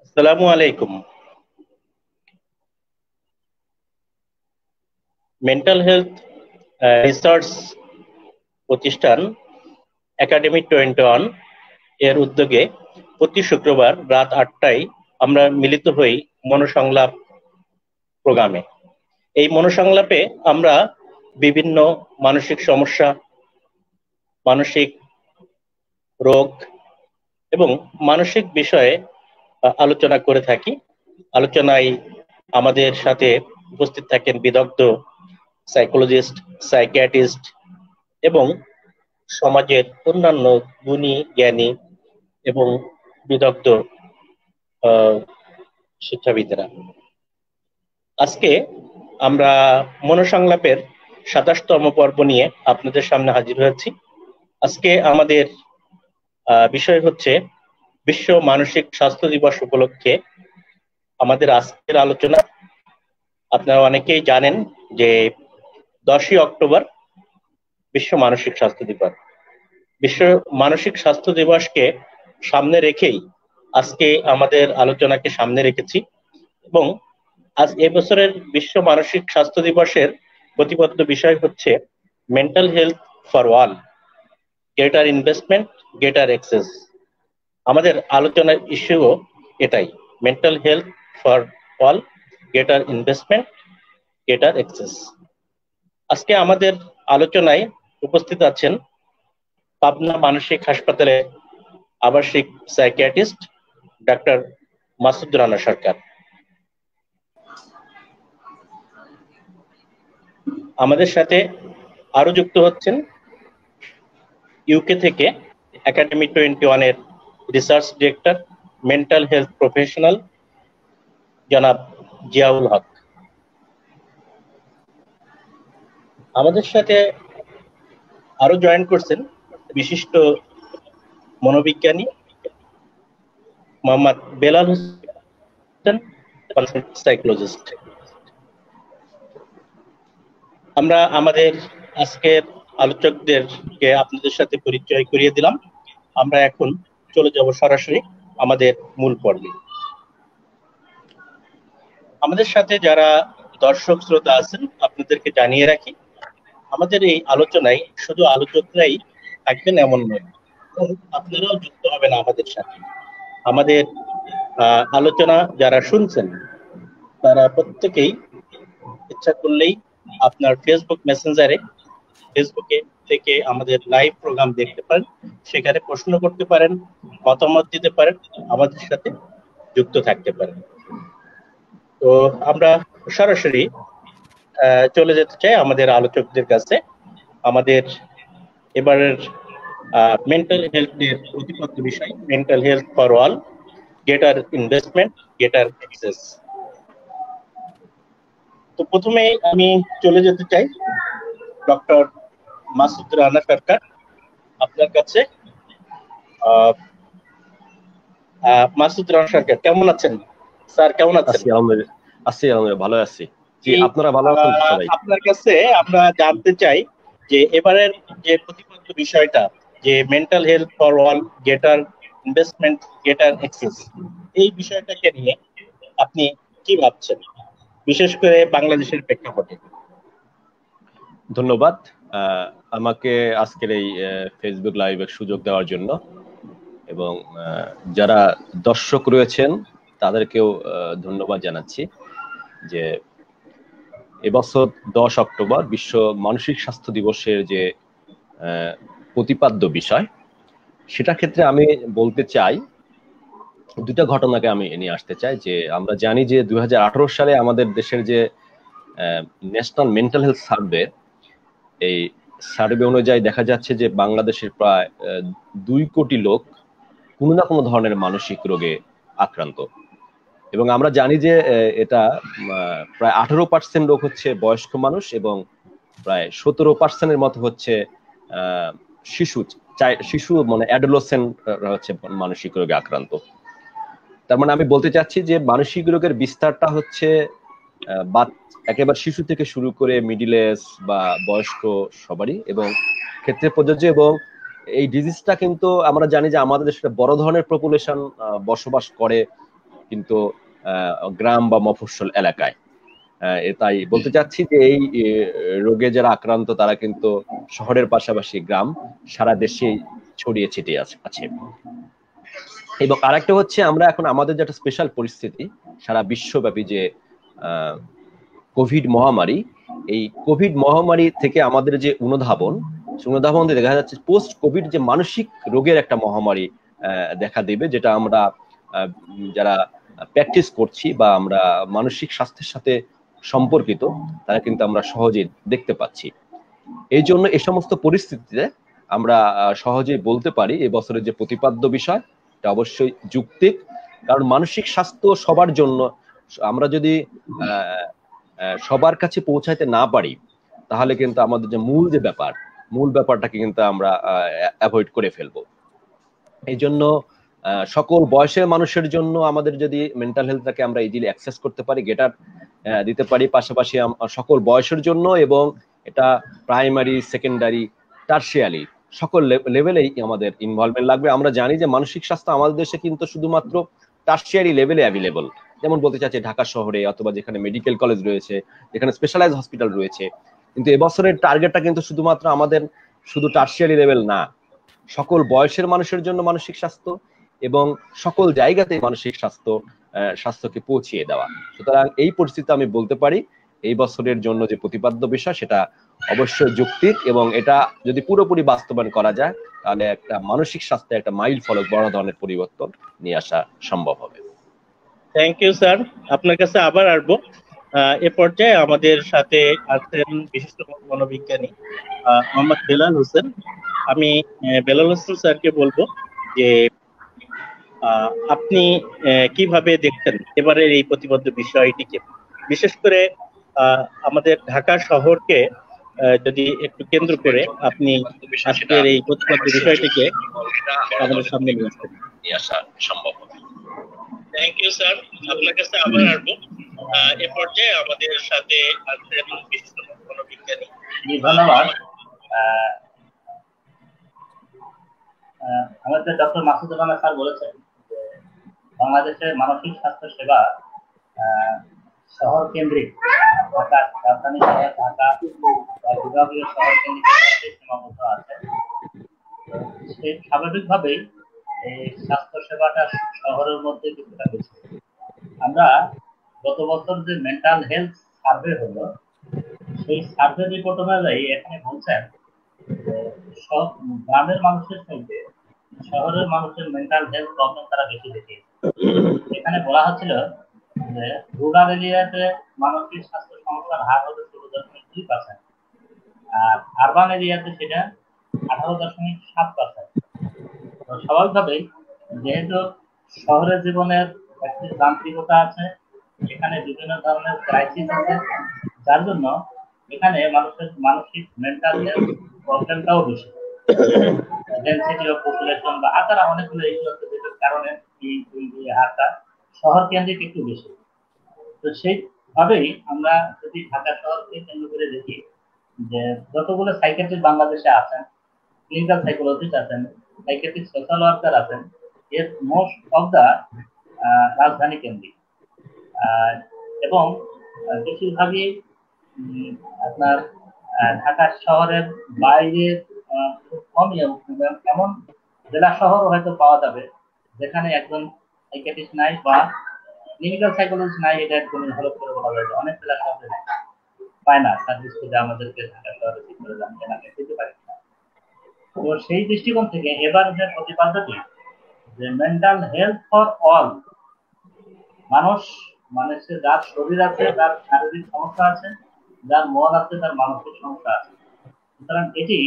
আসসালামু আলাইকুম। Mental health research প্রতিষ্ঠান একাডেমি 21 এর উদ্যোগে প্রতি শুক্রবার রাত 8টায় আমরা মিলিত হই মনোসংলাপ প্রোগ্রামে। এই মনোসংলাপে আমরা বিভিন্ন মানসিক সমস্যা, মানসিক রোগ এবং মানসিক বিষয়ে আলোচনা করে থাকি। আলোচনায় আমাদের সাথে উপস্থিত থাকেন বিদগ্ধ সাইকোলজিস্ট, সাইকিয়াট্রিস্ট এবং সমাজের অন্যান্য গুণী, জ্ঞানী এবং বিদগ্ধ আহ, শিক্ষাবিদরা। আজকে আমরা মনোসংলাপের 27তম পর্ব নিয়ে আপনাদের সামনে হাজির হয়েছি। আজকে আমাদের বিষয় হচ্ছে বিশ্ব মানসিক স্বাস্থ্য দিবস উপলক্ষে আমাদের আজকের আলোচনা। আপনারা অনেকেই জানেন যে 10ই অক্টোবর বিশ্ব মানসিক স্বাস্থ্য দিবস। বিশ্ব মানসিক স্বাস্থ্য দিবসকে সামনে রেখেই আজকে আমাদের আলোচনাকে সামনে রেখেছি এবং আজ এবছরের বিশ্ব মানসিক স্বাস্থ্য দিবসের প্রতিপাদ্য বিষয় হচ্ছে mental health for all, greater investment, greater access. আমাদের আলোচনার ইস্যুও এটাই, mental health for all, greater investment, greater access. আজকে আমাদের আলোচনায় উপস্থিত আছেন পাবনা মানসিক হাসপাতালে আবাসিক সাইকিয়াট্রিস্ট ডাক্তার মাসুদ রানা সরকার। আমাদের সাথে আরো যুক্ত হচ্ছেন ইউকে থেকে একাডেমি 21 এর research director, mental health professional জনাব জিয়াউল হক। আমাদের সাথে আরো জয়েন করছেন বিশিষ্ট মনোবিজ্ঞানী মোহাম্মদ বেলাল হোসেন, সাইকোলজিস্ট। আমরা আমাদের আজকের আলোচকদেরকে আপনাদের সাথে পরিচয় করিয়ে দিলাম। আমরা এখন চলে যাব সরাসরি আমাদের মূল পর্বে। আমাদের সাথে যারা দর্শক শ্রোতা আছেন আপনাদেরকে জানিয়ে রাখি, আমাদের এই আলোচনায় শুধু আলোচকরাই থাকবেন এমন নয়, আপনারাও যুক্ত হবেন আমাদের সাথে। আমাদের আলোচনা যারা শুনছেন তারা প্রত্যেকেই ইচ্ছা করলেই আপনার ফেসবুক মেসেঞ্জারে, ফেসবুকে থেকে আমাদের লাইভ প্রোগ্রাম দেখতে পারেন, সেখানে প্রশ্ন করতে পারেন, মতামত দিতে পারেন, আমাদের সাথে যুক্ত থাকতে পারেন। তো আমরা সরাসরি চলে যেতে চাই আমাদের আলোচকদের কাছে। আমাদের এবারের মেন্টাল হেলথের প্রতিপাদ্য বিষয় mental health for all, greater investment, greater access. তো প্রথমে আমি চলে যেতে চাই ডক্টর মাসুদ রানা সরকার আপনার কাছে। মাসুদ রানা সরকার, কেমন আছেন স্যার? কেমন আছেন? আলহামদুলিল্লাহ ভালো আছি। জি, আপনারা ভালো আছেন সবাই? আপনার কাছে আমরা জানতে চাই যে এবারের যে প্রতিপাদ্য বিষয়টা যে mental health for all, greater investment, greater access, এই বিষয়টাকে নিয়ে আপনি কি ভাবছেন, বিশেষ করে বাংলাদেশের প্রেক্ষাপটে? ধন্যবাদ আমাকে আজকের এই ফেসবুক লাইভের সুযোগ দেওয়ার জন্য, এবং যারা দর্শক রয়েছেন তাদেরকেও ধন্যবাদ জানাচ্ছি যে এবছর 10 অক্টোবর বিশ্ব মানসিক স্বাস্থ্য দিবসের যে প্রতিপাদ্য বিষয়, সেটা ক্ষেত্রে আমি বলতে চাই, দুটা ঘটনাকে আমি নিয়ে আসতে চাই। যে আমরা জানি যে 2018 সালে আমাদের দেশের যে ন্যাশনাল মেন্টাল হেলথ সার্ভে, এই সার্ভে অনুযায়ী দেখা যাচ্ছে যে বাংলাদেশের প্রায় 2 কোটি লোক কোনো না কোনো ধরনের মানসিক রোগে আক্রান্ত। এবং আমরা জানি যে এটা প্রায় 18% লোক হচ্ছে বয়স্ক মানুষ এবং প্রায় 17% মতো হচ্ছে শিশু মানে অ্যাডোলেসেন্ট হচ্ছে মানসিক রোগে আক্রান্ত। তার মানে আমি বলতে চাচ্ছি যে মানসিক রোগের বিস্তারটা হচ্ছে একেবারে শিশু থেকে শুরু করে মিডিল এজ বা বয়স্ক সবারই এবং ক্ষেত্রে প্রযোজ্য। এবং এই ডিজিজটা কিন্তু আমরা জানি যে আমাদের দেশে বড় ধরনের পপুলেশন বসবাস করে কিন্তু গ্রাম বা মফস্বল এলাকায়। তাই বলতে চাচ্ছি যে এই রোগে যারা আক্রান্ত তারা কিন্তু শহরের পাশাপাশি গ্রাম সারা দেশে ছড়িয়ে ছিটিয়ে আছে। এবং আরেকটা হচ্ছে আমরা এখন আমাদের যেটা স্পেশাল পরিস্থিতি সারা বিশ্বব্যাপী যে কোভিড মহামারী, এই কোভিড মহামারী থেকে আমাদের যে অনুধাবন দেখা যাচ্ছে পোস্ট কোভিড যে মানসিক রোগের একটা মহামারী দেখা দেবে, যেটা আমরা যারা প্র্যাকটিস করছি বা আমরা মানসিক স্বাস্থ্যের সাথে সম্পর্কিত তারা কিন্তু আমরা সহজে দেখতে পাচ্ছি। এই জন্য এই সমস্ত পরিস্থিতিতে আমরা সহজেই বলতে পারি এই বছরের যে প্রতিপাদ্য বিষয় এটা অবশ্যই যৌক্তিক, কারণ মানসিক স্বাস্থ্য সবার জন্য আমরা যদি সবার কাছে পৌঁছাইতে না পারি তাহলে কিন্তু আমাদের যে মূল ব্যাপারটাকে কিন্তু আমরা অ্যাভয়েড করে ফেলবো। এই জন্য সকল বয়সের মানুষের জন্য আমাদের যদি মেন্টাল হেলথটাকে আমরা ইজিলি অ্যাক্সেস করতে পারি, গেটার দিতে পারি, পাশাপাশি সকল বয়সের জন্য, এবং এটা প্রাইমারি, সেকেন্ডারি, টারশিয়ারি সকল লেভেলেই আমাদের ইনভলভমেন্ট লাগবে। আমরা জানি যে মানসিক স্বাস্থ্য আমাদের দেশে কিন্তু শুধুমাত্র টারশিয়ারি লেভেলে অ্যাভেলেবল, যেমন বলতে চাচ্ছি ঢাকা শহরে অথবা যেখানে মেডিকেল কলেজ রয়েছে, যেখানে স্পেশালাইজ হসপিটাল রয়েছে। কিন্তু এবছরের টার্গেটটা কিন্তু শুধুমাত্র আমাদের শুধু টারশিয়ারি লেভেল না, সকল বয়সের মানুষের জন্য মানসিক স্বাস্থ্য এবং সকল জায়গাতে মানসিক স্বাস্থ্যকে পৌঁছিয়ে দেওয়া। সুতরাং এই পরিস্থিতিতে আমি বলতে পারি এই বছরের জন্য যে প্রতিপাদ্য বিষয় সেটা অবশ্যই যৌক্তিক, এবং এটা যদি পুরোপুরি বাস্তবায়ন করা যায় তাহলে একটা মানসিক স্বাস্থ্যে একটা মাইল ফলক বড় ধরনের পরিবর্তন নিয়ে আসা সম্ভব হবে। থ্যাংক ইউ স্যার, আপনার কাছে আবার আসবো। এ পর্যায়ে আমাদের সাথে আছেন বিশিষ্ট মনোবিজ্ঞানী মোহাম্মদ বেলাল হোসেন। আমি বেলাল হোসেন স্যারকে বলবো যে আপনি কিভাবে দেখছেন এবারের এই প্রতিবদ্ধ বিষয়টিকে, বিশেষ করে আমাদের ঢাকা শহরকে যদি একটু কেন্দ্র করে আপনি আজকের এই প্রতিবদ্ধ বিষয়টিকে আমাদের সামনে নিয়ে আসা সম্ভব হবে। থ্যাংক ইউ স্যার, আপনার কাছে আবার আসবো। এ পর্যায়ে আমাদের সাথে আছেন বিশিষ্ট মনোবিজ্ঞানী। ধন্যবাদ। আমাদের ডক্টর মাসুদুর রহমান স্যার বলেছেন যে বাংলাদেশের মানসিক স্বাস্থ্য সেবা শহর কেন্দ্রিক, রাজধানী শহর ঢাকা বা বিভাগীয় শহর কেন্দ্রিক সীমাবদ্ধ আছে। সেই স্বাভাবিকভাবেই এই স্বাস্থ্য সেবাটা শহরের মধ্যে কিছুটা বেশি। আমরা গত বছর যে মেন্টাল হেলথ সার্ভে হলো, সেই সার্ভে রিপোর্ট অনুযায়ী এখানে বলছেন সব গ্রামের মানুষের সঙ্গে শহরের মানুষের মেন্টাল হেলথ প্রবলেম তারা বেশি দেখিয়েছে। এখানে বলা হচ্ছিল যে রুরাল এরিয়াতে মানসিক স্বাস্থ্য সমস্যার হার হলো 16.2%, আর আরবান এরিয়াতে সেটা 18.7%। স্বাভাবিকভাবেই যেহেতু শহরের জীবনের একটি যান্ত্রিকতা আছে, এখানে বিভিন্ন ধরনের ক্রাইসিস আছে, যার জন্য এখানে মানুষের মানসিক মেন্টাল হেলথ প্রবলেমটাও বেশি। ডেনসিটি অফ পপুলেশন বা আকার অনেকগুলো ইস্যু আছে যেটার কারণে এই হারটা শহর কেন্দ্রিক একটু বেশি। তো সেইভাবেই আমরা যদি ঢাকা শহরকে কেন্দ্র করে দেখি যে যতগুলো সাইকিয়াট্রিস্ট বাংলাদেশে আছেন, ক্লিনিক্যাল সাইকোলজিস্ট আছেন, সাইকিয়াট্রিস্ট সোশ্যাল ওয়ার্কার আছেন, এর মোস্ট অফ দা রাজধানী কেন্দ্রিক, এবং বেশিরভাগই আপনার ঢাকা শহরের বাইরে খুব কমই, এমন জেলা শহর হয়তো পাওয়া যাবে যেখানে একজন সাইকিয়াট্রিস্ট নাই বা ক্লিনিক্যাল সাইকোলজিস্ট নাই। এটা একদমই ভালো করে বলা যায়, অনেক জেলা শহরে নাই, পায় না সার্ভিস খুঁজে আমাদেরকে ঢাকা শহরে ঠিক করে জানতে পেতে পারি না। তো সেই দৃষ্টিকোণ থেকে এবার যে প্রতিপাদ্যটি যে মেন্টাল হেলথ ফর অল, মানুষের যার শরীর আছে, যার শারীরিক সমস্যা আছে, যার মন আছে, তার মানসিক সমস্যা আছে। সুতরাং এটি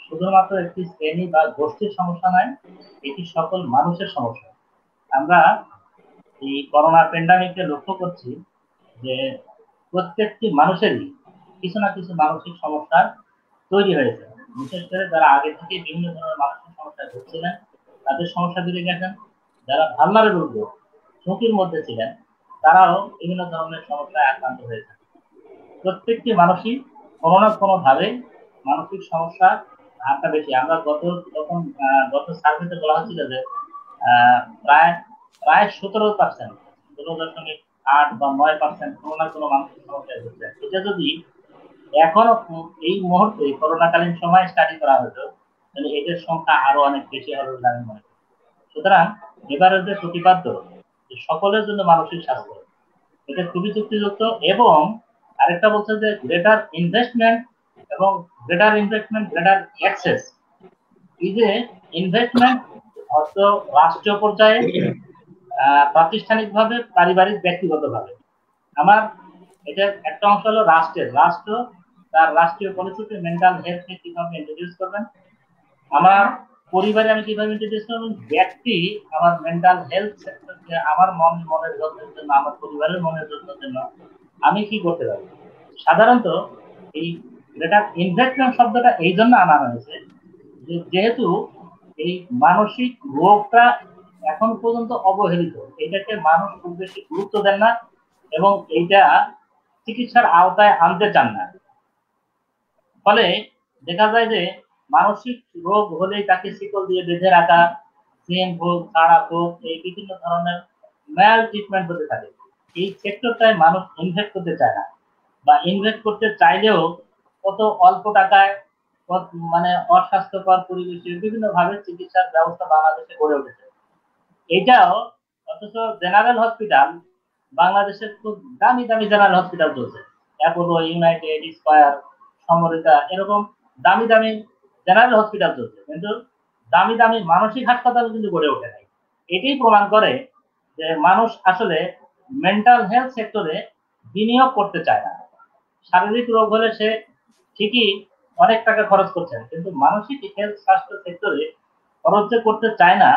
শুধুমাত্র একটি শ্রেণী বা গোষ্ঠীর সমস্যা নয়, এটি সকল মানুষের সমস্যা। আমরা এই করোনা প্যান্ডামিকে লক্ষ্য করছি যে প্রত্যেকটি মানুষেরই কিছু না কিছু মানসিক সমস্যা তৈরি হয়েছে। বিশেষ করে যারা আগে থেকে বিভিন্ন ধরনের মানসিক সমস্যায় ভুগছিলেন তাদের সমস্যা বেড়ে গেছেন, যারা ভালনারেবল গ্রুপ, ঝুঁকির মধ্যে ছিলেন, তারাও বিভিন্ন ধরনের সমস্যায় আক্রান্ত হয়েছে। প্রত্যেকটি মানুষই কোনো না কোনো ভাবে মানসিক সমস্যার হারটা বেশি। আমরা গত সার্ভেতে বলা হচ্ছিল যে প্রায় প্রায় 17%, 16.8 বা 9% কোনো না কোনো মানুষের সমস্যা হচ্ছে। এটা যদি এখনো এই মুহূর্তে করোনাকালীন সময় স্টাডি করা হতো, তাহলে এদের সংখ্যা আরো অনেক বেশি হবে বলে আমি মনে করি। সুতরাং এবারের যে প্রতিপাদ্য সকলের জন্য মানসিক স্বাস্থ্য, এটা খুবই যুক্তিযুক্ত। এবং আরেকটা বলছে যে গ্রেটার ইনভেস্টমেন্ট এবং গ্রেটার অ্যাক্সেস। এই যে ইনভেস্টমেন্ট অর্থ রাষ্ট্রীয় পর্যায়ে, প্রাতিষ্ঠানিকভাবে, পারিবারিক, ব্যক্তিগতভাবে। আমার এটা একটা অংশ হলো রাষ্ট্র তার রাষ্ট্রীয় পলিসিতে মেন্টাল হেলথকে কিভাবে ইন্ট্রোডিউস করবেন, আমার পরিবারে আমি কিভাবে ইন্ট্রোডিউস করবেন, ব্যক্তি আমার মেন্টাল হেলথ সেক্টরকে আমার মনের যত্নের জন্য, আমার পরিবারের মনের যত্নের জন্য আমি কি করতে পারি। সাধারণত এই গ্রেটার ইনভেস্টমেন্ট শব্দটা এই জন্য আনা হয়েছে যে যেহেতু এই মানসিক রোগটা এখন পর্যন্ত অবহেলিত, এটাকে মানুষ খুব বেশি গুরুত্ব দেন না এবং এইটা চিকিৎসার আওতায় আনতে চান না। ফলে দেখা যায় যে মানসিক রোগ হলেই তাকে শিকল দিয়ে বেঁধে রাখা, জেল ভোগ, কারা ভোগ, এই বিভিন্ন ধরনের ম্যাল ট্রিটমেন্ট হতে থাকে। এই সেক্টরটায় মানুষ ইনভেস্ট করতে চায় না, বা ইনভেস্ট করতে চাইলেও কত অল্প টাকায় মানে অস্বাস্থ্যকর পরিবেশে বিভিন্ন ভাবে চিকিৎসার ব্যবস্থা বাংলাদেশে গড়ে উঠেছে। এটাও অথচ জেনারেল হসপিটাল বাংলাদেশের খুব দামি দামি জেনারেল হসপিটাল চলছে, অ্যাপোলো, ইউনাইটেড, স্কয়ার, সমরিতা, এরকম দামি দামি জেনারেল হসপিটাল চলছে, কিন্তু দামি দামি মানসিক হাসপাতাল কিন্তু গড়ে ওঠে নাই। এটাই প্রমাণ করে যে মানুষ আসলে মেন্টাল হেলথ সেক্টরে বিনিয়োগ করতে চায় না। শারীরিক রোগ হলে সে ঠিকই অনেক টাকা খরচ করছেন, কিন্তু মানসিক হেলথ স্বাস্থ্য সেক্টরে খরচ যে করতে চায় না,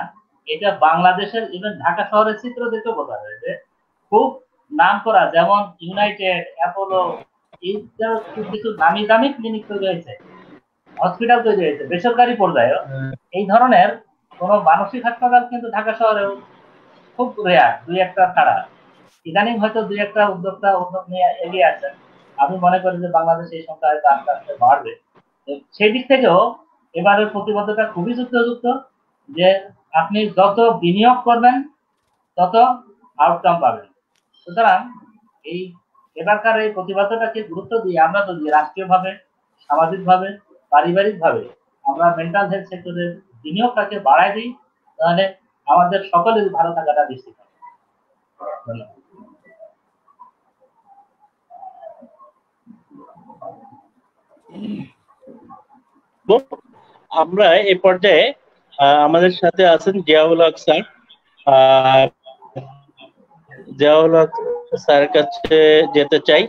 এটা বাংলাদেশের ইভেন ঢাকা শহরের চিত্র দেখে বোঝা যায় যে খুব নাম করা যেমন ইউনাইটেড, অ্যাপোলো, এই কিছু দামি দামি ক্লিনিক তৈরি হয়েছে, হসপিটাল তৈরি হয়েছে বেসরকারি পর্যায়ে, এই ধরনের কোন মানসিক হাসপাতাল কিন্তু ঢাকা শহরেও খুব রেয়ার, দুই একটা ছাড়া। ইদানিং হয়তো দুই একটা উদ্যোগ নিয়ে এগিয়ে আসছেন। আমি মনে করি যে বাংলাদেশে এই সংখ্যা হয়তো আস্তে আস্তে বাড়বে। সেই দিক থেকেও এবারের প্রতিবদ্ধতা খুবই যুক্ত যে আপনি যত বিনিয়োগ করবেন তত আউটকাম পাবেন। সুতরাং এই এবারকার এই প্রতিবদ্ধতাকে গুরুত্ব দিয়ে আমরা যদি রাষ্ট্রীয়ভাবে, সামাজিকভাবে, পারিবারিকভাবে আমরা মেন্টাল হেলথ সেক্টরের বিনিয়োগটাকে বাড়াই দিই, তাহলে আমাদের সকলের ভালো থাকাটা নিশ্চিত হবে। ধন্যবাদ। আমরা এই পর্যায়ে আমাদের সাথে আছেন জিয়াউল হক স্যার। জিয়াউল হক স্যারের কাছে যেতে চাই।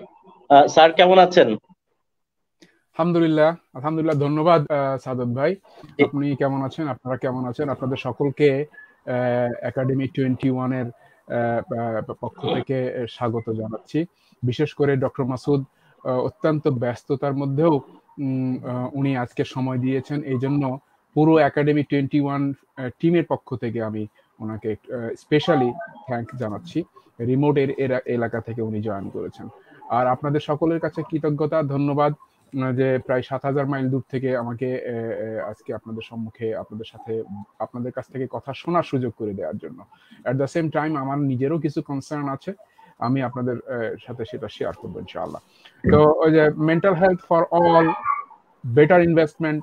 স্যার কেমন আছেন? আলহামদুলিল্লাহ, ধন্যবাদ সাদত ভাই। আপনি কেমন আছেন? আপনারা কেমন আছেন? আপনাদের সকলকে একাডেমি 21 এর পক্ষ থেকে স্বাগত জানাচ্ছি। বিশেষ করে ডক্টর মাসুদ অত্যন্ত ব্যস্ততার মধ্যেও উনি আজকে সময় দিয়েছেন, এই জন্য পুরো একাডেমি 21 টিমের পক্ষ থেকে আমি ওনাকে স্পেশালি থ্যাঙ্ক জানাচ্ছি। রিমোট এলাকা থেকে উনি জয়েন করেছেন। আর আপনাদের সকলের কাছে কৃতজ্ঞতা, ধন্যবাদ যে প্রায় 7000 মাইল দূর থেকে আমাকে আজকে আপনাদের সম্মুখে আপনাদের কাছ থেকে কথা শোনার সুযোগ করে দেওয়ার জন্য। এট দ্য সেম টাইম আমার নিজেরও কিছু কনসার্ন আছে, আমি আপনাদের সাথে সেটা শেয়ার করবো ইনশাআল্লাহ। তো ওই যে mental health for all, better investment,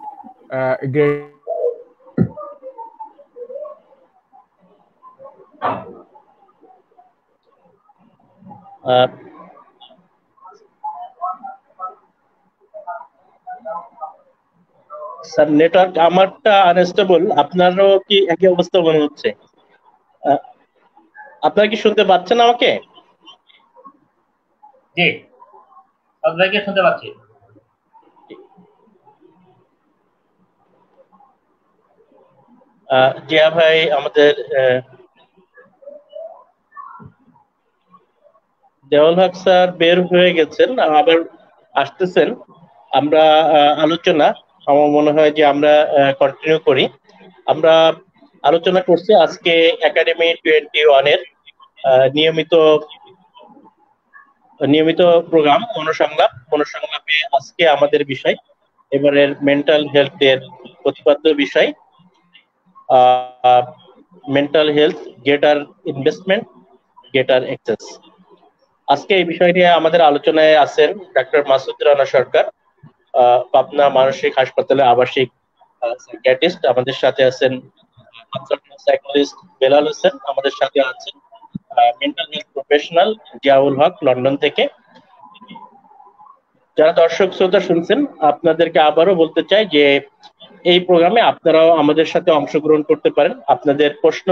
sir network আমারটা আনস্টেবল, আপনারও কি একই অবস্থা মনে হচ্ছে? আপনারা কি শুনতে পাচ্ছেন আমাকে? জি, সবাইকে শুনতে পাচ্ছি। জিয়া ভাই আমাদের জিয়াউল হক স্যার বের হয়ে গেছেন, আবার আসতেছেন। আমরা আলোচনা, আমার মনে হয় যে আমরা কন্টিনিউ করি। আমরা আলোচনা করছি আজকে একাডেমি 21 এর নিয়মিত প্রোগ্রাম মনোসংলাপে আজকে আমাদের বিষয় এবারের মেন্টাল হেলথের প্রতিপাদ্য বিষয় মেন্টাল হেলথ গেটার ইনভেস্টমেন্ট গেটার অ্যাক্সেস। আজকে এই বিষয় নিয়ে আমাদের আলোচনায় আছেন ডাক্তার মাসুদ রানা সরকার, পাবনা মানসিক হাসপাতালে আবাসিক সাইকিয়াট্রিস্ট। আমাদের সাথে আছেন সাইকোলজিস্ট বেলাল হোসেন, আমাদের সাথে আছেন মেন্টাল হেলথ প্রফেশনাল জিয়াউল হক লন্ডন থেকে। যারা দর্শক শ্রোতা শুনছেন, আপনাদেরকে আবারও বলতে চাই যে এই প্রোগ্রামে আপনারাও আমাদের সাথে অংশগ্রহণ করতে পারেন। আপনাদের প্রশ্ন,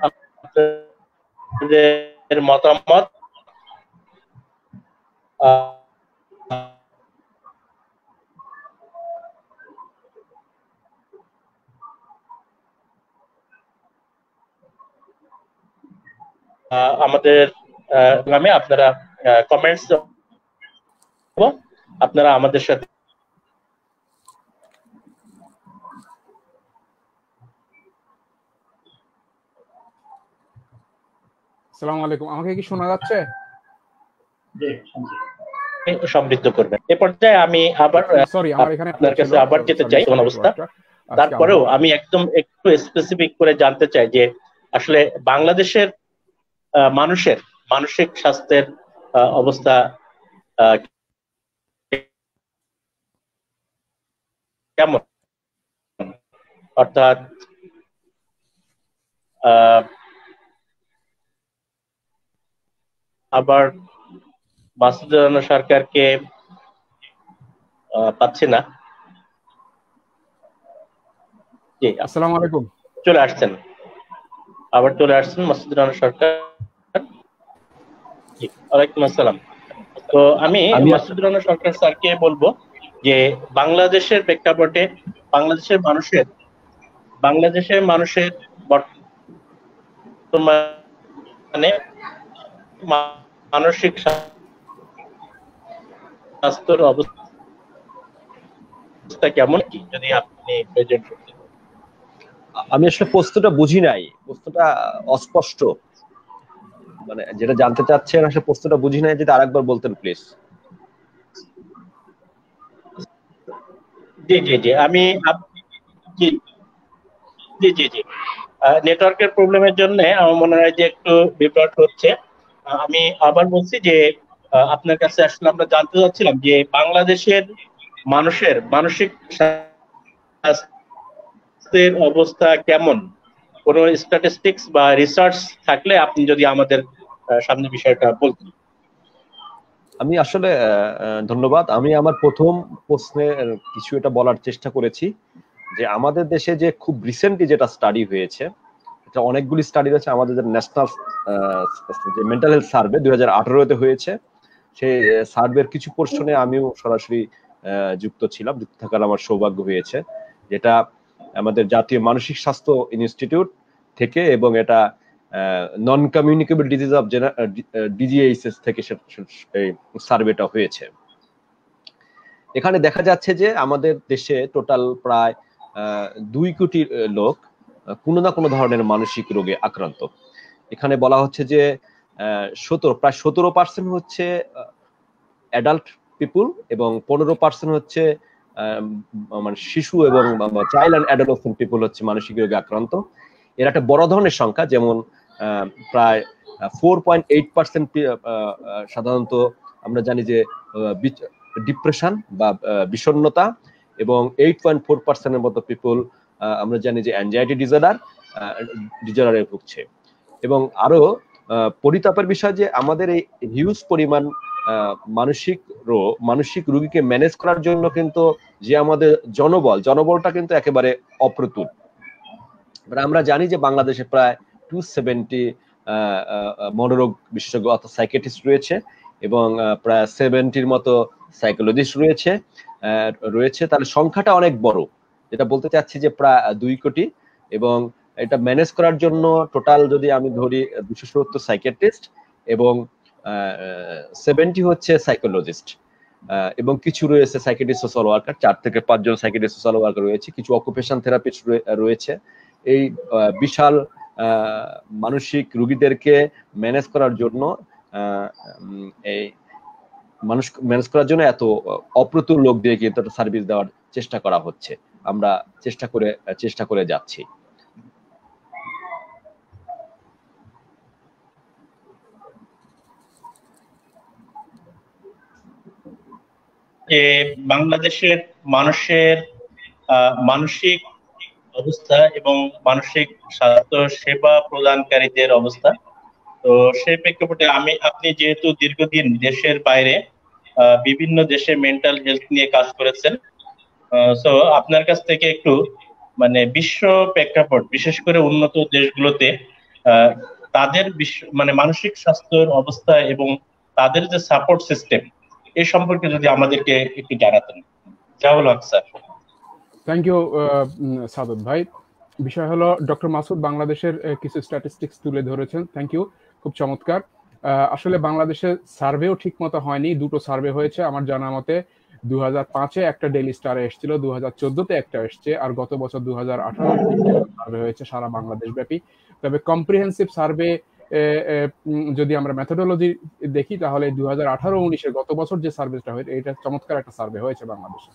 আপনাদের মতামত আমাদের গ্রামে আপনারা কমেন্টস আপনারা আমাদের সাথে আসসালামু আলাইকুম, আমাকে কি শোনা যাচ্ছে? সমৃদ্ধ করবেন। এ পর্যায়ে আমি আবার সরি, আমার এখানে আপনার কাছে আবার যেতে চাই কোন অবস্থা। তারপরেও আমি একদম একটু স্পেসিফিক করে জানতে চাই যে আসলে বাংলাদেশের মানুষের মানসিক স্বাস্থ্যের অবস্থা কেমন, অর্থাৎ আবার মাসুদ রানা সরকারকে পাচ্ছি না। জি, আসসালামু আলাইকুম, চলে আসছেন, আবার চলে আসছেন মাসুদ রানা সরকার। জি, ওয়ালাইকুম আসসালাম। তো আমি মাসুদ রানা সরকার স্যারকে বলবো যে বাংলাদেশের প্রেক্ষাপটে বাংলাদেশের মানুষের বর্তমানে মানসিক স্বাস্থ্যের অবস্থা কেমন, কি যদি আপনি প্রেজেন্ট করতেন। আমি আসলে প্রশ্নটা বুঝি নাই, প্রশ্নটা অস্পষ্ট, মানে যেটা জানতে চাচ্ছেন আসলে প্রশ্নটা বুঝি নাই, যদি আরেকবার বলতেন প্লিজ। জি জি জি, আমি জি জি জি জি নেটওয়ার্কের প্রবলেমের জন্য আমার মনে হয় যে একটু বিভ্রাট হচ্ছে। আমি আবার বলছি যে আপনার কাছে আসলে আমরা জানতে চাচ্ছিলাম যে বাংলাদেশের মানুষের মানসিক স্বাস্থ্যের অবস্থা কেমন, কোনো স্ট্যাটিস্টিক্স বা রিসার্চ থাকলে আপনি যদি আমাদের সামনে বিষয়টা বলতেন। আমি আসলে ধন্যবাদ। আমি আমার প্রথম প্রশ্নে কিছু এটা বলার চেষ্টা করেছি যে আমাদের দেশে যে খুব রিসেন্টলি যেটা স্টাডি হয়েছে, এটা অনেকগুলি স্টাডি রয়েছে। আমাদের যে ন্যাশনাল যে মেন্টাল হেলথ সার্ভে 2018-তে হয়েছে, সেই সার্ভের কিছু পোর্শনে আমিও সরাসরি যুক্ত ছিলাম, যুক্ত থাকার আমার সৌভাগ্য হয়েছে, যেটা আমাদের জাতীয় মানসিক স্বাস্থ্য ইনস্টিটিউট থেকে, এবং এটা non communicable disease of DGHS থেকে এই সার্ভেটা হয়েছে। এখানে দেখা যাচ্ছে যে আমাদের দেশে টোটাল প্রায় 2 কোটি লোক কোনো না কোনো ধরনের মানসিক রোগে আক্রান্ত। এখানে বলা হচ্ছে যে প্রায় 17% হচ্ছে অ্যাডাল্ট পিপুল এবং 15% হচ্ছে মানে শিশু এবং চাইল্ড অ্যান্ড অ্যাডোলেসেন্ট পিপুল হচ্ছে মানসিক রোগে আক্রান্ত। এর একটা বড় ধরনের সংখ্যা, যেমন প্রায় 4.8% সাধারণত আমরা জানি যে ডিপ্রেশন বা বিষণ্ণতা, এবং 8.4% মতো পিপুল আমরা জানি যে অ্যাংজাইটি ডিসঅর্ডারে ভুগছে। এবং আরো পরিতাপের বিষয় যে আমাদের এই হিউজ পরিমাণ মানসিক রোগীকে ম্যানেজ করার জন্য কিন্তু যে আমাদের জনবলটা কিন্তু একেবারে অপ্রতুল। আমরা জানি যে বাংলাদেশে প্রায় 270 মনোরোগ বিশেষজ্ঞ অর্থাৎ সাইকিয়াট্রিস্ট রয়েছে, এবং প্রায় 70-র মতো সাইকোলজিস্ট রয়েছে। তাহলে সংখ্যাটা অনেক বড়, যেটা বলতে চাচ্ছি যে প্রায় 2 কোটি, এবং এটা ম্যানেজ করার জন্য টোটাল যদি আমি ধরি 270 সাইকিয়াট্রিস্ট এবং 70 হচ্ছে সাইকোলজিস্ট, এবং কিছু রয়েছে সাইকিয়াট্রিস্ট সোশ্যাল ওয়ার্কার, 4 থেকে 5 জন সাইকিয়াট্রিস্ট সোশ্যাল ওয়ার্কার রয়েছে, কিছু অকুপেশন থেরাপিস্ট রয়েছে। এই বিশাল মানসিক রোগীদেরকে ম্যানেজ করার জন্য এত অপ্রতুল লোক দিয়ে কিন্তু একটা সার্ভিস দেওয়ার চেষ্টা করা হচ্ছে, আমরা চেষ্টা করে যাচ্ছি। যে বাংলাদেশের মানুষের মানসিক অবস্থা এবং মানসিক স্বাস্থ্য সেবা প্রদানকারীদের অবস্থা, তো সেই প্রেক্ষাপটে আপনি যেহেতু দীর্ঘদিন দেশের বাইরে বিভিন্ন দেশে মেন্টাল হেলথ নিয়ে কাজ করেছেন, সো আপনার কাছ থেকে একটু মানে বিশ্ব প্রেক্ষাপট, বিশেষ করে উন্নত দেশগুলোতে তাদের মানে মানসিক স্বাস্থ্যের অবস্থা এবং তাদের যে সাপোর্ট সিস্টেম এ সম্পর্কে যদি আমাদেরকে একটু জানাতেন। জাওয়াল হক স্যার। থ্যাংক ইউ সাদত ভাই। বিষয় হলো ডক্টর মাসুদ বাংলাদেশের কিছু স্ট্যাটিস্টিক্স তুলে ধরেছেন, থ্যাংক ইউ, খুব চমৎকার। আসলে বাংলাদেশে সার্ভেও ঠিক মতো হয়নি, দুটো সার্ভে হয়েছে আমার জানা মতে। 2005-এ একটা ডেইলি স্টারে এসেছিল, 2014-তে একটা এসছে, আর গত বছর 2018-তে সার্ভে হয়েছে সারা বাংলাদেশ ব্যাপী। তবে কম্প্রিহেন্সিভ সার্ভে যদি আমরা মেথোডোলজি দেখি তাহলে 2018-19-এর গত বছর যে সার্ভেটা হয়েছে এটা চমৎকার একটা সার্ভে হয়েছে বাংলাদেশে।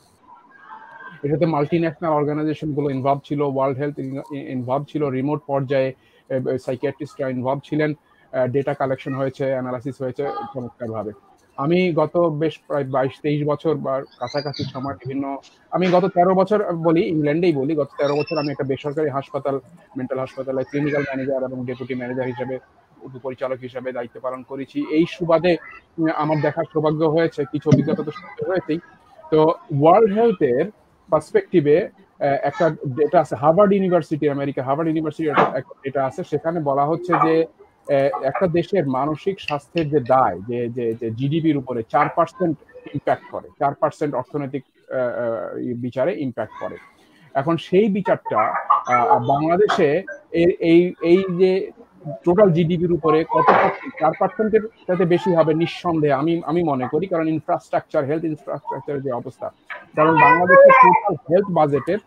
এটাতে মাল্টিন্যাশনাল অর্গানাইজেশন গুলো ইনভলভ ছিল, ওয়ার্ল্ড হেলথ ইনভলভ ছিল, রিমোট পর্যায়ে সাইকিয়াট্রিস্টরা ইনভলভ ছিলেন, ডেটা কালেকশন হয়েছে, অ্যানালাইসিস হয়েছে চমৎকার ভাবে। আমি গত বেশ প্রায় 22-23 বছর বা কাছাকাছি সময় আমি গত 13 বছর বলি, ইংল্যান্ডেই বলি, গত 13 বছর আমি একটা বেসরকারি হাসপাতাল, মেন্টাল হাসপাতালে ক্লিনিক্যাল ম্যানেজার এবং ডেপুটি ম্যানেজার হিসেবে, উপপরিচালক হিসেবে দায়িত্ব পালন করেছি। এই সুবাদে আমার দেখার সৌভাগ্য হয়েছে, কিছু অভিজ্ঞতা তো হয়েছেই। তো ওয়ার্ল্ড হেলথের পার্সপেক্টিভে একটা ডেটা আছে, Harvard university, America Harvard university একটা ডেটা আছে, সেখানে বলা হচ্ছে যে একটা দেশের মানসিক স্বাস্থ্যের যে দায়, যে জিডিপির উপরে 4% ইম্প্যাক্ট করে, 4% অর্থনৈতিক বিচারে ইম্প্যাক্ট করে। এখন সেই বিচারটা বাংলাদেশে এই যে টোটাল জিডিপির উপরে কত 4%-এর সাথে বেশি হবে নিঃসন্দেহে আমি মনে করি, কারণ ইনফ্রাস্ট্রাকচার, হেলথ ইনফ্রাস্ট্রাকচারের যে অবস্থা, কারণ বাংলাদেশের টোটাল হেলথ বাজেটের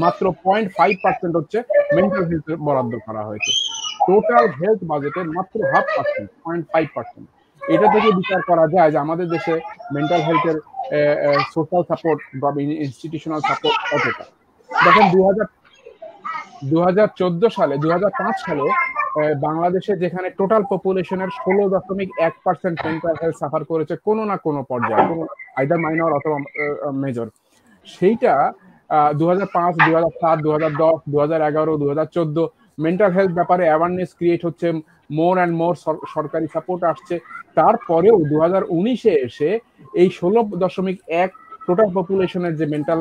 মাত্র 0.5% হচ্ছে মেন্টাল হেলথ বরাদ্দ করা হয়েছে। টোটাল হেলথ বাজেটের মাত্র 0.5%। এটা থেকে বিচার করা যায় যে আমাদের দেশে মেন্টাল হেলথের সোশ্যাল সাপোর্ট বা ইনস্টিটিউশনাল সাপোর্ট কতটা। দেখেন 2005 সালে বাংলাদেশে যেখানে টোটাল পপুলেশনের 16.1% মেন্টাল হেলথ সাফার করেছে কোনো না কোনো পর্যায়ে, কোনো আইদার মাইনর অথবা মেজর, সেইটা 2005, 2007, 2010, 2011, 2014 মেন্টাল হেলথ ব্যাপারে অ্যাওয়ারনেস ক্রিয়েট হচ্ছে, মোর অ্যান্ড মোর সরকারি সাপোর্ট আসছে। তারপরেও 2019-এ এসে এই 16.1 টোটাল পপুলেশনের যে মেন্টাল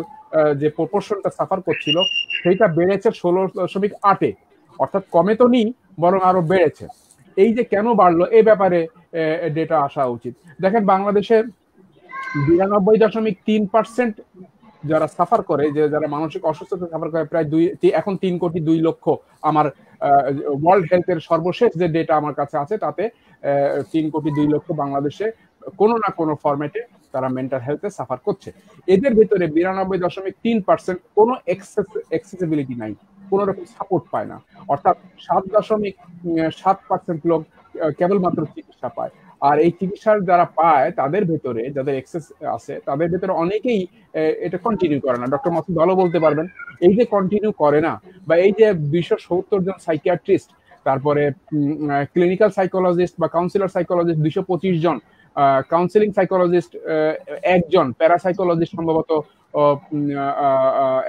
যে প্রপোর্শনটা সাফার করছিল সেইটা বেড়েছে 16.8-এ, অর্থাৎ কমে তো নেই, বরং আরো বেড়েছে। এই যে কেন বাড়লো এই ব্যাপারে ডেটা আসা উচিত। দেখেন বাংলাদেশে 92.3% যারা সাফার করে, যে যারা মানসিক অসুস্থতা সাফার করে, প্রায় এখন 3,02,00,000 আমার ওয়ার্ল্ড হেলথের সর্বশেষ যে ডেটা আমার কাছে আছে তাতে 3,02,00,000 বাংলাদেশে কোনো না কোনো ফরম্যাটে তারা মেন্টাল হেলথে সাফার করছে। এদের ভিতরে 92.3% কোনো অ্যাক্সেসিবিলিটি নাই, কোনো রকম সাপোর্ট পায় না, অর্থাৎ 7.7% লোক কেবলমাত্র চিকিৎসা পায়। আর এই চিকিৎসার যারা পায় তাদের ভেতরে, যাদের এক্সেস আছে তাদের ভেতরে অনেকেই এটা কন্টিনিউ করে না। ডক্টর মাসুদ ভালো বলতে পারবেন, এই যে কন্টিনিউ করে না, বা এই যে 270 জন সাইকিয়াট্রিস্ট, তারপরে ক্লিনিক্যাল সাইকোলজিস্ট বা কাউন্সিলর সাইকোলজিস্ট 225 জন, কাউন্সিলিং সাইকোলজিস্ট 1 জন, প্যারাসাইকোলজিস্ট সম্ভবত